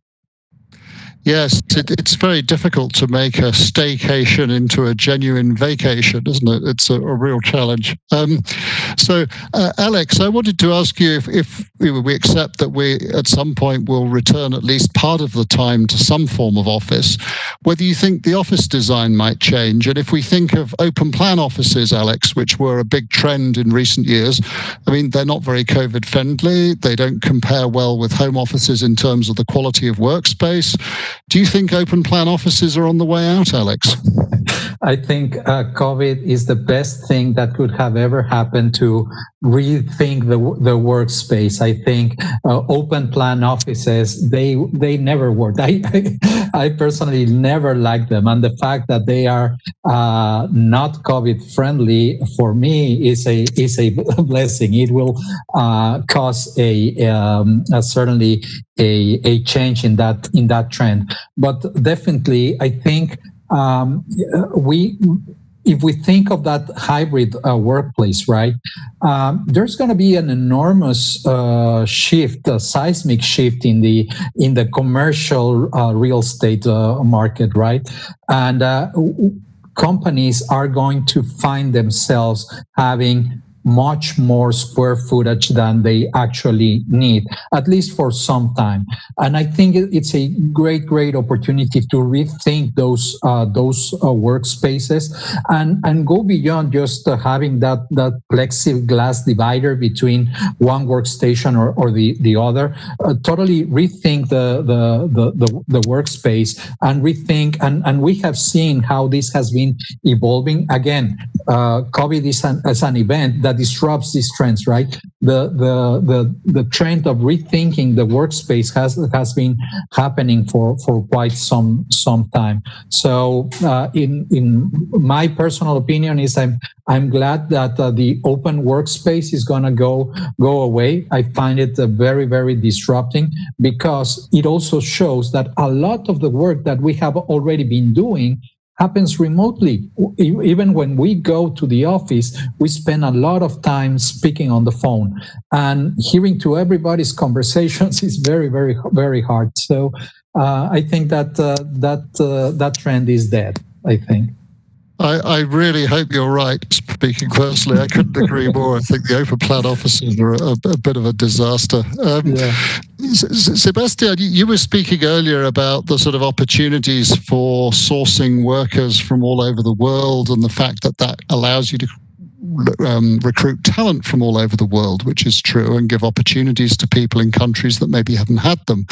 Yes, it's very difficult to make a staycation into a genuine vacation, isn't it? It's a real challenge. So, Alex, I wanted to ask you if we accept that we at some point will return at least part of the time to some form of office, whether you think the office design might change. And if we think of open plan offices, Alex, which were a big trend in recent years, I mean, they're not very COVID friendly. They don't compare well with home offices in terms of the quality of workspace. Do you think open plan offices are on the way out, Alex? I think COVID is the best thing that could have ever happened to rethink the workspace. I think open plan offices, they never worked. I personally never liked them, and the fact that they are not COVID friendly for me is a blessing. It will cause certainly a change in that trend. But definitely, I think if we think of that hybrid workplace, right, there's going to be an enormous shift, a seismic shift in the commercial real estate market, right, and companies are going to find themselves having much more square footage than they actually need, at least for some time. And I think it's a great opportunity to rethink those workspaces and go beyond just having that plexiglass divider between one workstation or the other. Totally rethink the workspace and rethink, and we have seen how this has been evolving. Again, COVID is an event that disrupts these trends, right? The trend of rethinking the workspace has been happening for quite some time. So in my personal opinion is I'm glad that the open workspace is going to go away. I find it very disrupting, because it also shows that a lot of the work that we have already been doing happens remotely. Even when we go to the office, we spend a lot of time speaking on the phone, and hearing to everybody's conversations is very hard. So I think that trend is dead, I think. I really hope you're right. Speaking personally, I couldn't agree more. I think the open plan offices are a bit of a disaster. Sebastian, you were speaking earlier about the sort of opportunities for sourcing workers from all over the world, and the fact that allows you to recruit talent from all over the world, which is true, and give opportunities to people in countries that maybe haven't had them.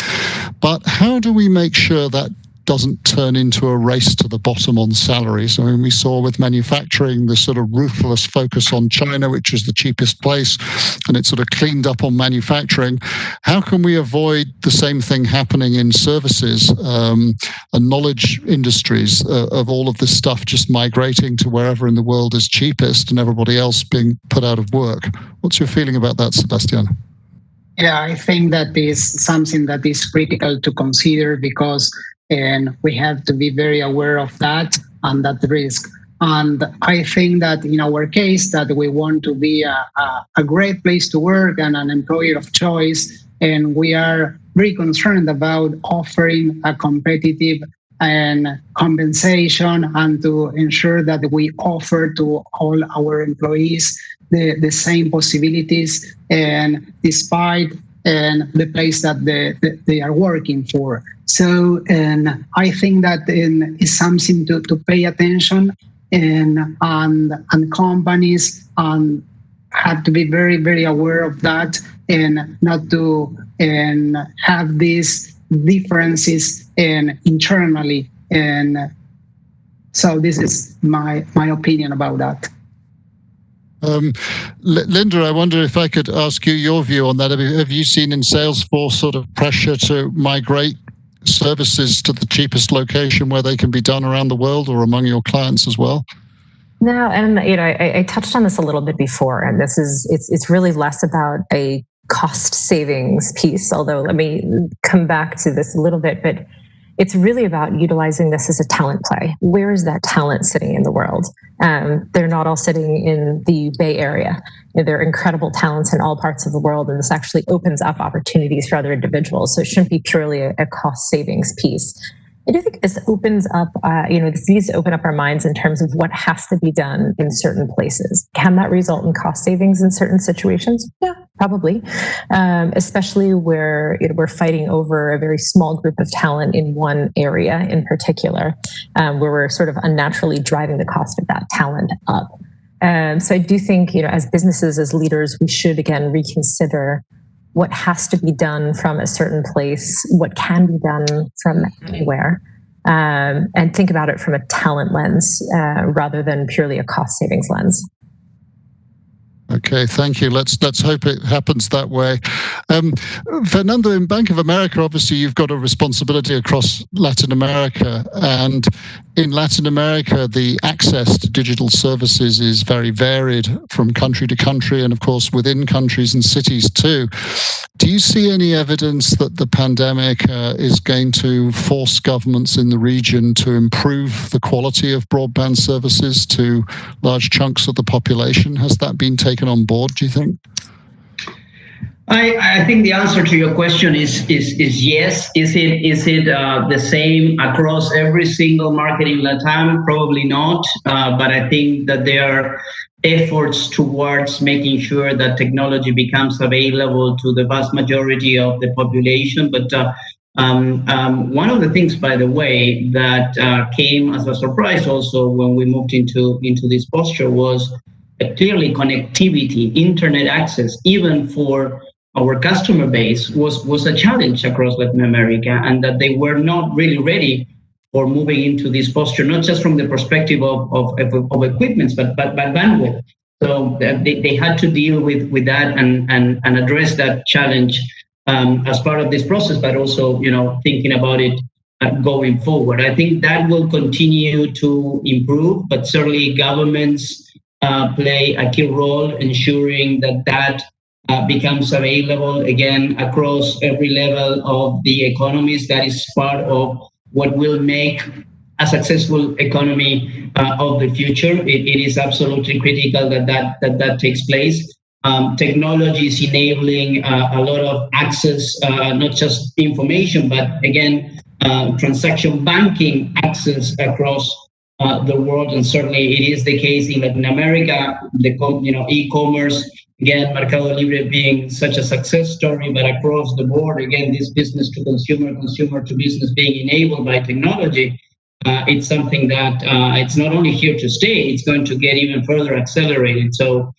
But how do we make sure that doesn't turn into a race to the bottom on salaries? I mean, we saw with manufacturing the sort of ruthless focus on China, which was the cheapest place, and it sort of cleaned up on manufacturing. How can we avoid the same thing happening in services and knowledge industries, of all of this stuff just migrating to wherever in the world is cheapest and everybody else being put out of work? What's your feeling about that, Sebastian? Yeah, I think that is something that is critical to consider, because we have to be very aware of that and that risk. And I think that in our case, that we want to be a great place to work and an employer of choice, and we are very concerned about offering a competitive and compensation, and to ensure that we offer to all our employees the same possibilities, and despite the place that they are working for. So, and I think that is something to pay attention, and companies have to be very aware of that, and not to have these differences internally. And so this is my opinion about that. Linda, I wonder if I could ask you your view on that. Have you seen in Salesforce sort of pressure to migrate services to the cheapest location where they can be done around the world, or among your clients as well? No, and I touched on this a little bit before, and it's really less about a cost savings piece, although let me come back to this a little bit, but it's really about utilizing this as a talent play. Where is that talent sitting in the world? They're not all sitting in the Bay Area. They're incredible talents in all parts of the world, and this actually opens up opportunities for other individuals. So it shouldn't be purely a cost savings piece. I do think this opens up, this needs to open up our minds in terms of what has to be done in certain places. Can that result in cost savings in certain situations? Yeah, probably. Especially where we're fighting over a very small group of talent in one area in particular, where we're sort of unnaturally driving the cost of that talent up. So I do think, as businesses, as leaders, we should again reconsider what has to be done from a certain place, what can be done from anywhere, and think about it from a talent lens rather than purely a cost savings lens. Okay, thank you. Let's hope it happens that way. Fernando, in Bank of America, obviously you've got a responsibility across Latin America, and in Latin America, the access to digital services is very varied from country to country, and of course within countries and cities too. Do you see any evidence that the pandemic is going to force governments in the region to improve the quality of broadband services to large chunks of the population? Has that been taken on board, do you think? I think the answer to your question is yes. Is it the same across every single market in Latam? Probably not. But I think that there are efforts towards making sure that technology becomes available to the vast majority of the population. But one of the things, by the way, that came as a surprise also when we moved into this posture was clearly connectivity, internet access, even for our customer base was a challenge across Latin America, and that they were not really ready for moving into this posture, not just from the perspective of equipments, but bandwidth. So they had to deal with that and address that challenge as part of this process, but also, thinking about it going forward. I think that will continue to improve, but certainly governments play a key role ensuring that becomes available again across every level of the economies. That is part of what will make a successful economy of the future. It is absolutely critical that takes place. Technology is enabling a lot of access, not just information, but again, transaction banking access across the world, and certainly it is the case in Latin America. E-commerce, again, MercadoLibre being such a success story, but across the board, again, this business to consumer, consumer to business being enabled by technology. It's something that it's not only here to stay, it's going to get even further accelerated. So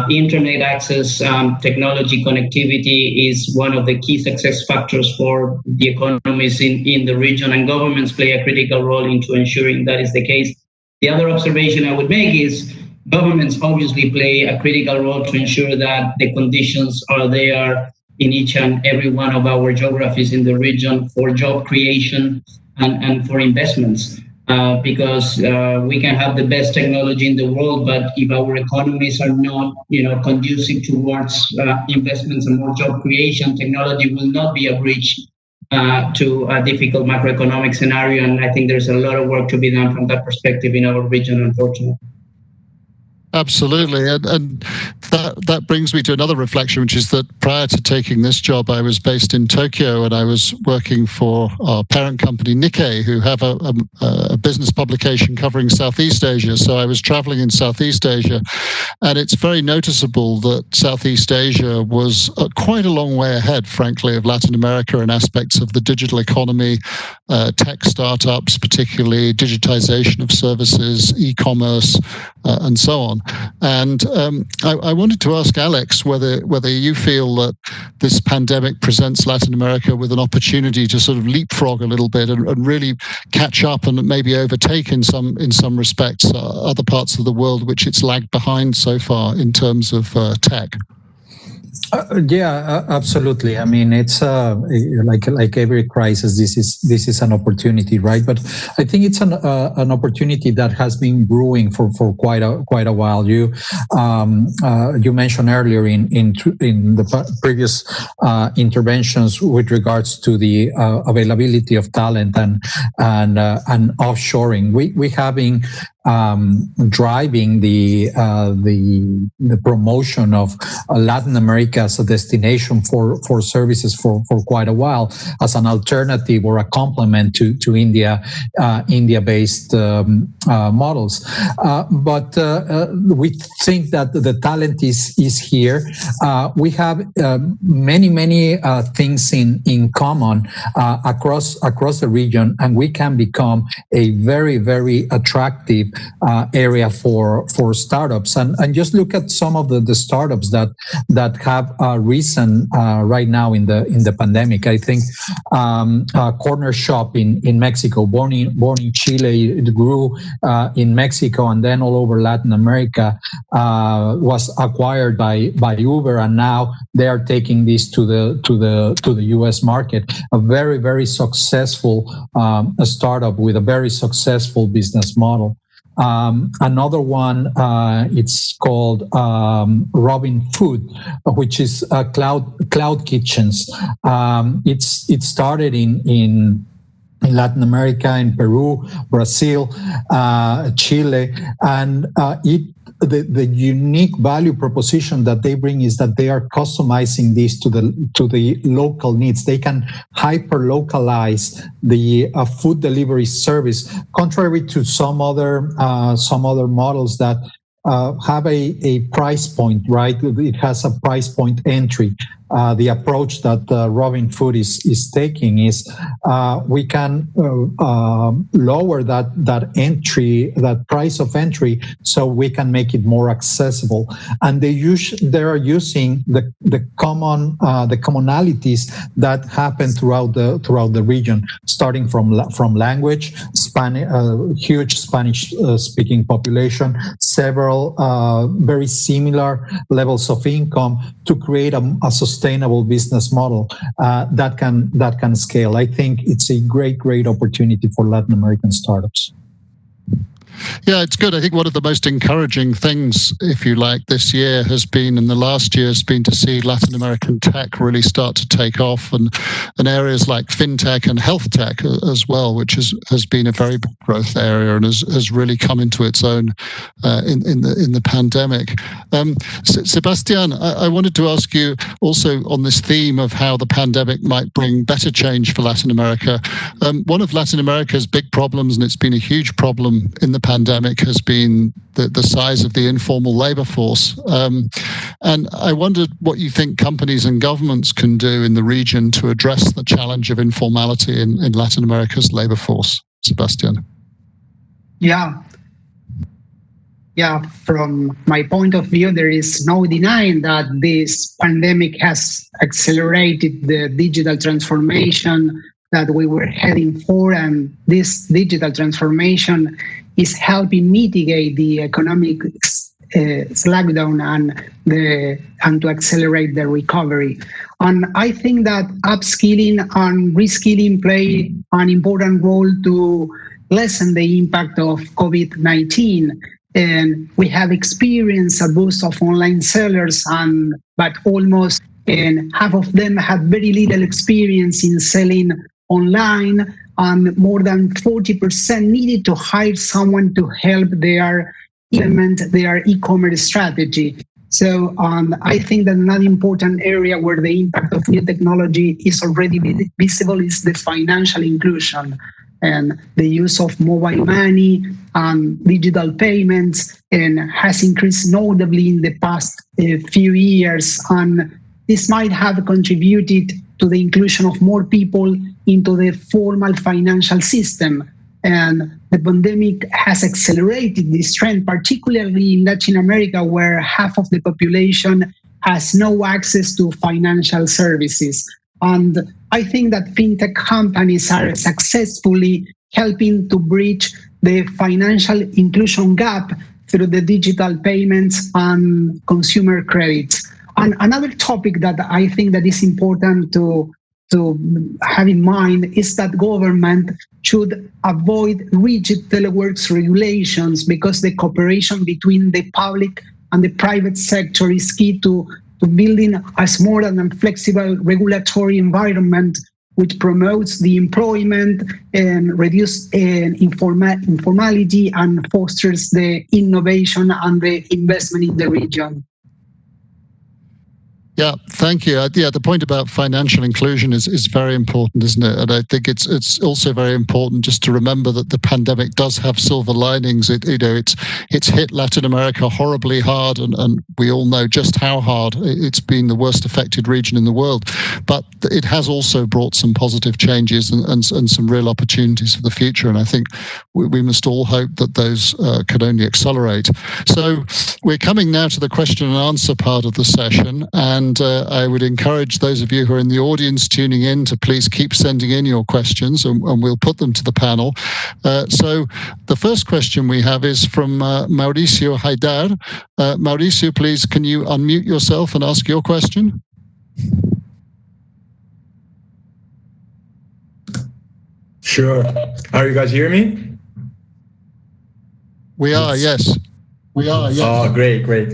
internet access, technology connectivity is one of the key success factors for the economies in the region, and governments play a critical role into ensuring that is the case. The other observation I would make is governments obviously play a critical role to ensure that the conditions are there in each and every one of our geographies in the region for job creation and for investments. Because we can have the best technology in the world, but if our economies are not, conducive towards investments and more job creation, technology will not be a bridge to a difficult macroeconomic scenario. And I think there's a lot of work to be done from that perspective in our region, unfortunately. Absolutely. And that brings me to another reflection, which is that prior to taking this job, I was based in Tokyo and I was working for our parent company, Nikkei, who have a business publication covering Southeast Asia. So I was traveling in Southeast Asia, and it's very noticeable that Southeast Asia was quite a long way ahead, frankly, of Latin America in aspects of the digital economy, tech startups, particularly digitization of services, e-commerce, and so on. And I wanted to ask Alex whether you feel that this pandemic presents Latin America with an opportunity to sort of leapfrog a little bit and really catch up and maybe overtake in some respects other parts of the world which it's lagged behind so far in terms of tech. Yeah, absolutely. I mean, it's like every crisis. This is an opportunity, right? But I think it's an opportunity that has been brewing for quite a while. You mentioned earlier in the previous interventions with regards to the availability of talent and offshoring. We have been driving the promotion of Latin America as a destination for services for quite a while, as an alternative or a complement to India-based models. But we think that the talent is here. We have many things in common across the region, and we can become a very attractive area for startups. And just look at some of the startups that have risen right now in the pandemic. I think Corner Shop in Mexico, born in Chile, it grew in Mexico and then all over Latin America, was acquired by Uber, and now they are taking this to the US market. A very successful startup with a very successful business model. Another one, it's called Robin Food, which is cloud kitchens. It started in Latin America, in Peru, Brazil, Chile, and the unique value proposition that they bring is that they are customizing this to the local needs. They can hyper localize the food delivery service, contrary to some other models that have a price point, right? It has a price point entry. The approach that Robinhood is taking is we can lower that entry, that price of entry, so we can make it more accessible. And they are using the commonalities that happen throughout the region, starting from language, huge Spanish speaking population, several very similar levels of income to create a sustainable business model that can scale. I think it's a great opportunity for Latin American startups. Yeah, it's good. I think one of the most encouraging things, if you like, this year has been, and the last year has been, to see Latin American tech really start to take off, and areas like fintech and health tech as well, which has been a very big growth area and has really come into its own in the pandemic. Sebastian, I wanted to ask you also on this theme of how the pandemic might bring better change for Latin America. One of Latin America's big problems, and it's been a huge problem in the pandemic, has been the size of the informal labor force. And I wondered what you think companies and governments can do in the region to address the challenge of informality in Latin America's labor force. Sebastian. Yeah, from my point of view, there is no denying that this pandemic has accelerated the digital transformation that we were heading for, and this digital transformation is helping mitigate the economic slowdown and to accelerate the recovery. And I think that upskilling and reskilling play an important role to lessen the impact of COVID-19. And we have experienced a boost of online sellers, but almost half of them had very little experience in selling online, and more than 40% needed to hire someone to help implement their e-commerce strategy. So I think that another important area where the impact of new technology is already visible is the financial inclusion, and the use of mobile money and digital payments has increased notably in the past few years, and this might have contributed to the inclusion of more people into the formal financial system. And the pandemic has accelerated this trend, particularly in Latin America, where half of the population has no access to financial services. And I think that fintech companies are successfully helping to bridge the financial inclusion gap through the digital payments and consumer credits. And another topic that I think that is important to have in mind is that government should avoid rigid telework regulations, because the cooperation between the public and the private sector is key to building a smarter and flexible regulatory environment which promotes the employment and reduces informality and fosters the innovation and the investment in the region. Yeah, thank you. Yeah, the point about financial inclusion is very important, isn't it? And I think it's also very important just to remember that the pandemic does have silver linings. It's hit Latin America horribly hard, and we all know just how hard it's been, the worst affected region in the world. But it has also brought some positive changes and some real opportunities for the future. And I think we must all hope that those could only accelerate. So we're coming now to the question and answer part of the session, and I would encourage those of you who are in the audience tuning in to please keep sending in your questions, and we'll put them to the panel. So the first question we have is from Mauricio Haidar. Mauricio, please, can you unmute yourself and ask your question? Sure. Are you guys hearing me? We are, yes. We are, yes. Oh, great.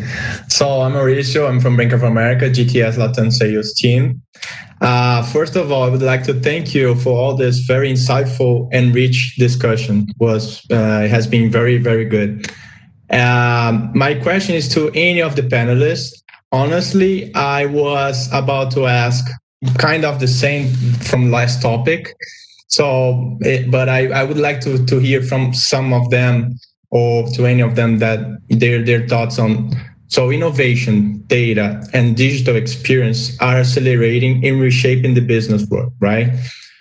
So I'm Mauricio. I'm from Bank of America, GTS Latam sales team. First of all, I would like to thank you for all this very insightful and rich discussion. It has been very, very good. My question is to any of the panelists. Honestly, I was about to ask kind of the same from last topic. So, but I would like to hear from some of them or to any of them that their thoughts on. So innovation, data, and digital experience are accelerating in reshaping the business world, right?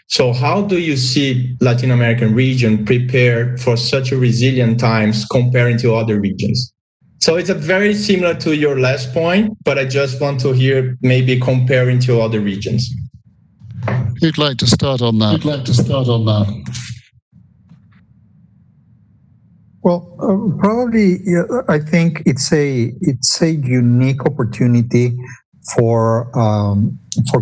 So how do you see Latin American region prepare for such a resilient times comparing to other regions? So it's a very similar to your last point, but I just want to hear maybe comparing to other regions. Who'd like to start on that? Well, probably I think it's a unique opportunity for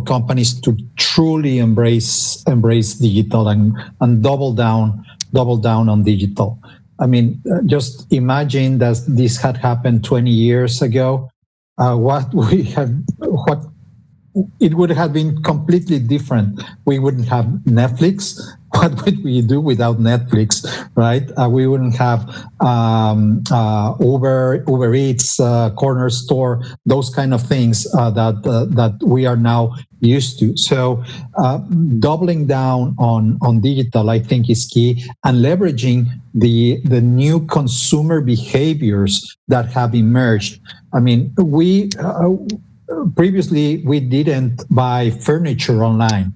companies to truly embrace digital and double down on digital. I mean, just imagine that this had happened 20 years ago. It would have been completely different. We wouldn't have Netflix. What would we do without Netflix, right? We wouldn't have Uber Eats, corner store, those kind of things that we are now used to. So doubling down on digital, I think, is key, and leveraging the new consumer behaviors that have emerged. I mean, previously, we didn't buy furniture online.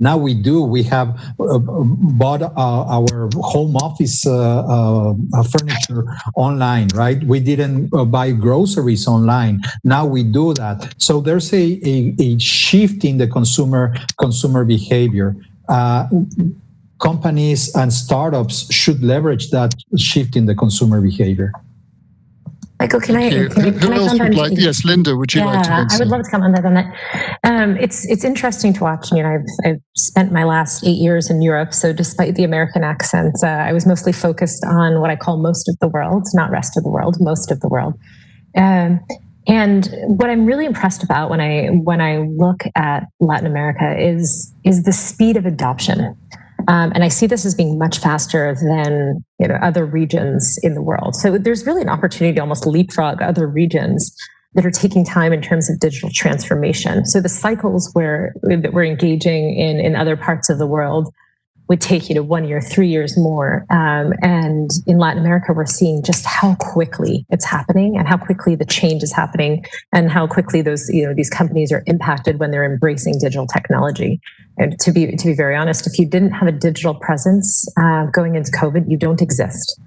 Now we do. We have bought our home office furniture online, right? We didn't buy groceries online. Now we do that. So there's a shift in the consumer behavior. Companies and startups should leverage that shift in the consumer behavior. Michael, can I comment on? Yes, Linda, would you like to answer? I would love to comment on that. It's interesting to watch. You know, I've spent my last 8 years in Europe, so despite the American accent, I was mostly focused on what I call most of the world, not rest of the world, most of the world. And what I'm really impressed about when I look at Latin America is the speed of adoption. And I see this as being much faster than other regions in the world. So there's really an opportunity to almost leapfrog other regions that are taking time in terms of digital transformation. So the cycles that we're engaging in other parts of the world would take 1 year, 3 years more. And in Latin America, we're seeing just how quickly it's happening and how quickly the change is happening and how quickly these companies are impacted when they're embracing digital technology. And to be very honest, if you didn't have a digital presence going into COVID, you don't exist.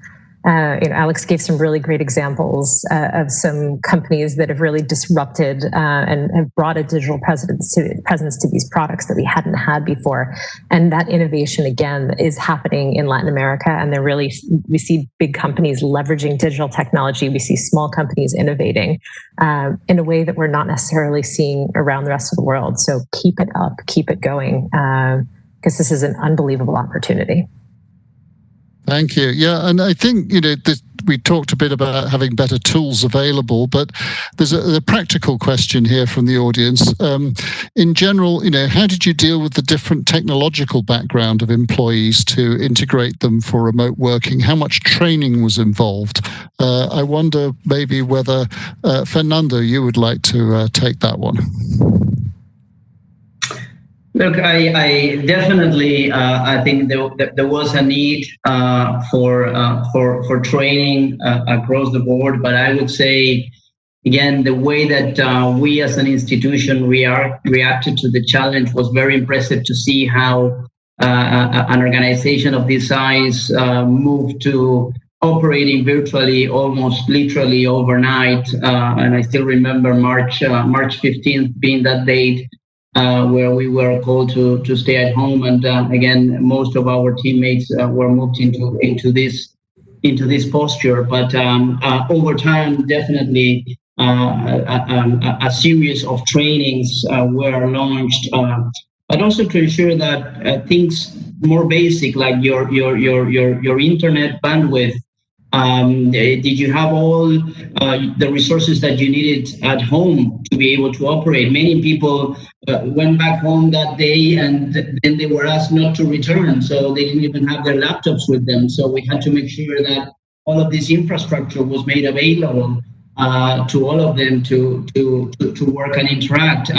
Alex gave some really great examples of some companies that have really disrupted and have brought a digital presence to these products that we hadn't had before. And that innovation, again, is happening in Latin America. And we see big companies leveraging digital technology. We see small companies innovating in a way that we're not necessarily seeing around the rest of the world. So keep it up, keep it going, because this is an unbelievable opportunity. Thank you. Yeah, and I think we talked a bit about having better tools available, but there's a practical question here from the audience. In general, how did you deal with the different technological background of employees to integrate them for remote working? How much training was involved? I wonder maybe whether Fernando, you would like to take that one. Look, I definitely I think there was a need for training across the board, but I would say again the way that we as an institution reacted to the challenge was very impressive to see how an organization of this size moved to operating virtually almost literally overnight. And I still remember March 15th being that date. Where we were called to stay at home, and again, most of our teammates were moved into this posture. But over time, definitely a series of trainings were launched, but also to ensure that things more basic like your internet bandwidth. Did you have all the resources that you needed at home to be able to operate? Many people went back home that day and then they were asked not to return, so they didn't even have their laptops with them. So we had to make sure that all of this infrastructure was made available to all of them to work and interact.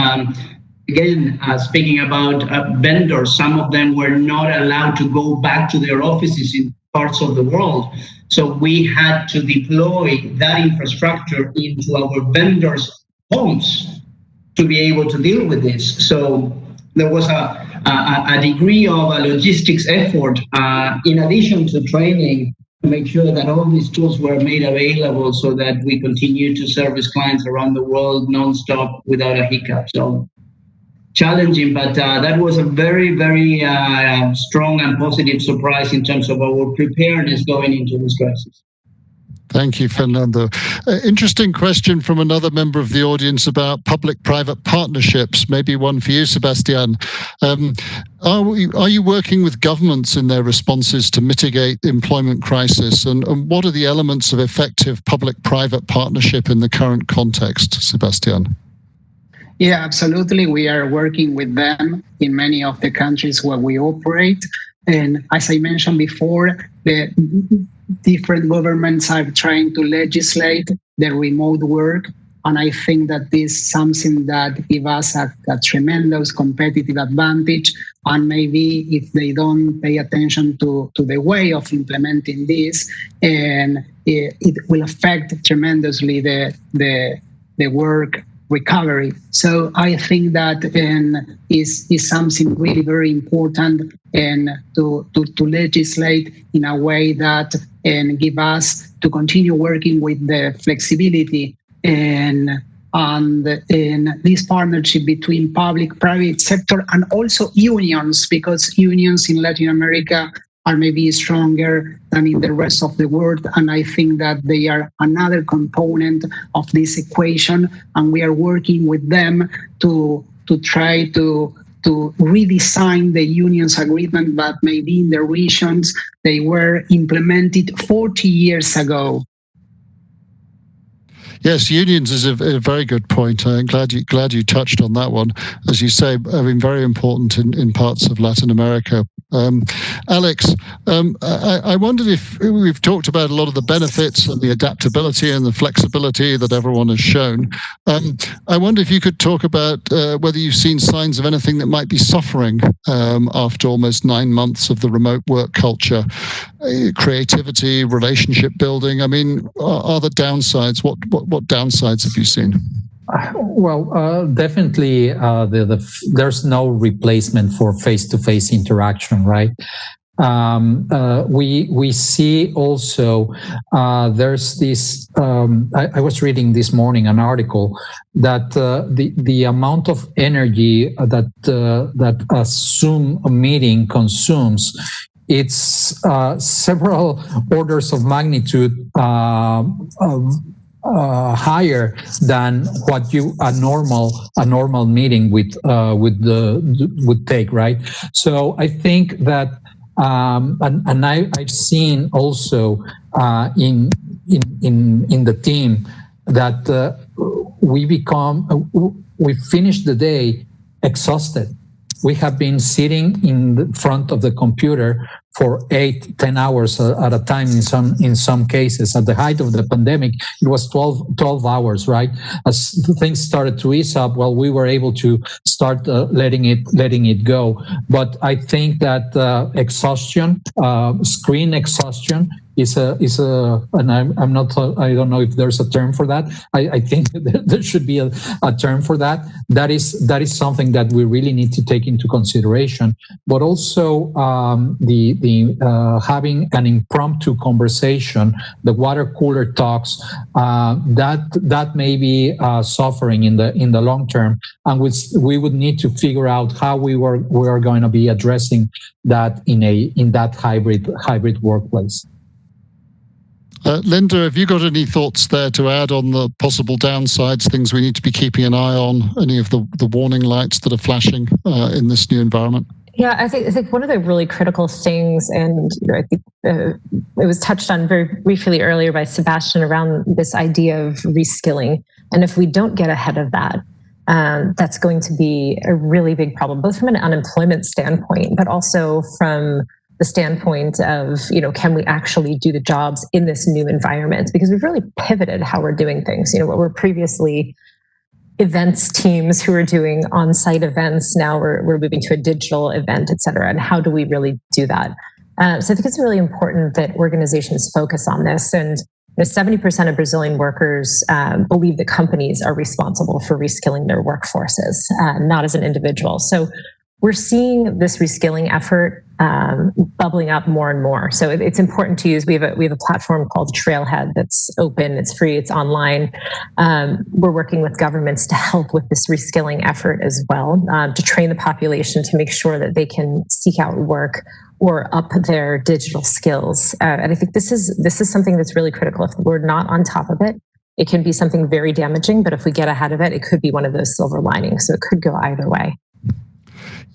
Again, speaking about vendors, some of them were not allowed to go back to their offices in parts of the world. So we had to deploy that infrastructure into our vendors' homes to be able to deal with this. So there was a degree of a logistics effort in addition to training to make sure that all these tools were made available so that we continue to service clients around the world nonstop without a hiccup. So challenging, but that was a very, very strong and positive surprise in terms of our preparedness going into this crisis. Thank you, Fernando. Interesting question from another member of the audience about public-private partnerships. Maybe one for you, Sebastian. Are you working with governments in their responses to mitigate the employment crisis? And what are the elements of effective public-private partnership in the current context, Sebastian? Yeah, absolutely. We are working with them in many of the countries where we operate. And as I mentioned before, the different governments are trying to legislate the remote work. And I think that this is something that gives us a tremendous competitive advantage. And maybe if they don't pay attention to the way of implementing this, and it will affect tremendously the work recovery. So I think that is something really very important, and to legislate in a way that and give us to continue working with the flexibility and this partnership between public, private sector, and also unions, because unions in Latin America are maybe stronger than in the rest of the world. And I think that they are another component of this equation. And we are working with them to try to redesign the unions agreement, but maybe in the regions they were implemented 40 years ago. Yes, unions is a very good point. I'm glad you touched on that one. As you say, I mean, very important in parts of Latin America. Alex, I wondered if we've talked about a lot of the benefits and the adaptability and the flexibility that everyone has shown. I wonder if you could talk about whether you've seen signs of anything that might be suffering after almost 9 months of the remote work culture, creativity, relationship building. I mean, are there downsides? What downsides have you seen? Well, definitely there's no replacement for face-to-face interaction, right? We see also there's this. I was reading this morning an article that the amount of energy that a Zoom meeting consumes, it's several orders of magnitude higher than what a normal meeting would take, right? So I think that, and I've seen also in the team that we finish the day exhausted. We have been sitting in the front of the computer for 8-10 hours at a time in some cases. At the height of the pandemic, it was 12 hours, right? As things started to ease up, well, we were able to start letting it go. But I think that exhaustion, screen exhaustion, is and I don't know if there's a term for that. I think there should be a term for that. That is something that we really need to take into consideration. But also the having an impromptu conversation, the water cooler talks, that may be suffering in the long term, and we would need to figure out how we are going to be addressing that in that hybrid workplace. Linda, have you got any thoughts there to add on the possible downsides, things we need to be keeping an eye on, any of the warning lights that are flashing in this new environment? Yeah, I think one of the really critical things, and I think it was touched on very briefly earlier by Sebastian around this idea of reskilling. And if we don't get ahead of that, that's going to be a really big problem, both from an unemployment standpoint, but also from the standpoint of, can we actually do the jobs in this new environment? Because we've really pivoted how we're doing things. What were previously events teams who are doing on-site events, now we're moving to a digital event, et cetera. And how do we really do that? So I think it's really important that organizations focus on this. And 70% of Brazilian workers believe that companies are responsible for reskilling their workforces, not as an individual. So we're seeing this reskilling effort bubbling up more and more. So it's important to use. We have a platform called Trailhead that's open, it's free, it's online. We're working with governments to help with this reskilling effort as well, to train the population to make sure that they can seek out work or up their digital skills. And I think this is something that's really critical. If we're not on top of it, it can be something very damaging, but if we get ahead of it, it could be one of those silver linings. So it could go either way.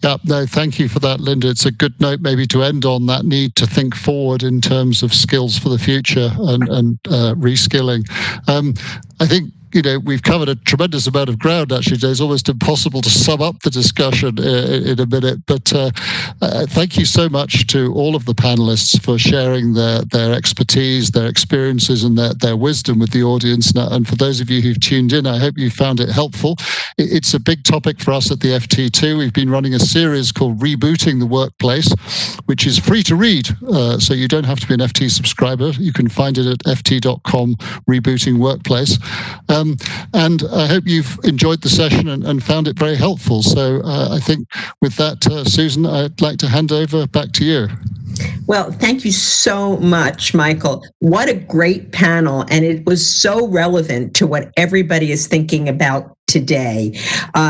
Yeah, no, thank you for that, Linda. It's a good note maybe to end on, that need to think forward in terms of skills for the future and reskilling. I think, we've covered a tremendous amount of ground, actually. It's almost impossible to sum up the discussion in a minute. But thank you so much to all of the panelists for sharing their expertise, their experiences, and their wisdom with the audience. And for those of you who've tuned in, I hope you found it helpful. It's a big topic for us at the FT2. We've been running a series called Rebooting the Workplace, which is free to read. So you don't have to be an FT subscriber. You can find it at ft.com, Rebooting Workplace. And I hope you've enjoyed the session and found it very helpful. So I think with that, Susan, I'd like to hand over back to you. Well, thank you so much, Michael. What a great panel. And it was so relevant to what everybody is thinking about today.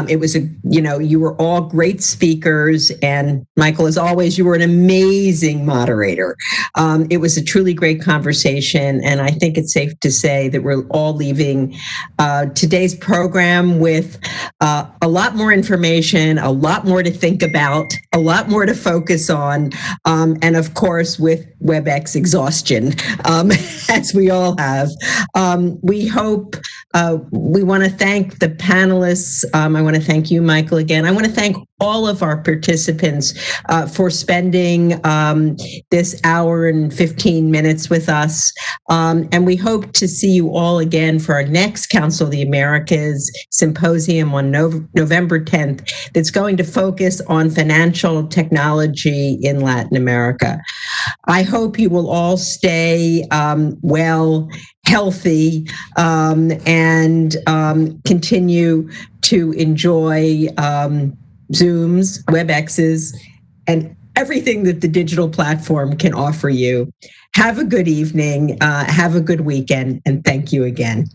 It was you were all great speakers, and Michael, as always, you were an amazing moderator. It was a truly great conversation, and I think it's safe to say that we're all leaving today's program with a lot more information, a lot more to think about, a lot more to focus on, and of course with WebEx exhaustion, as we all have. We hope, we want to thank the panelists. I want to thank you, Michael, again. I want to thank all of our participants for spending this hour and 15 minutes with us. And we hope to see you all again for our next Council of the Americas Symposium on November 10th, that's going to focus on financial technology in Latin America. I hope you will all stay well, healthy, and continue to enjoy Zooms, WebExes, and everything that the digital platform can offer you. Have a good evening, have a good weekend, and thank you again.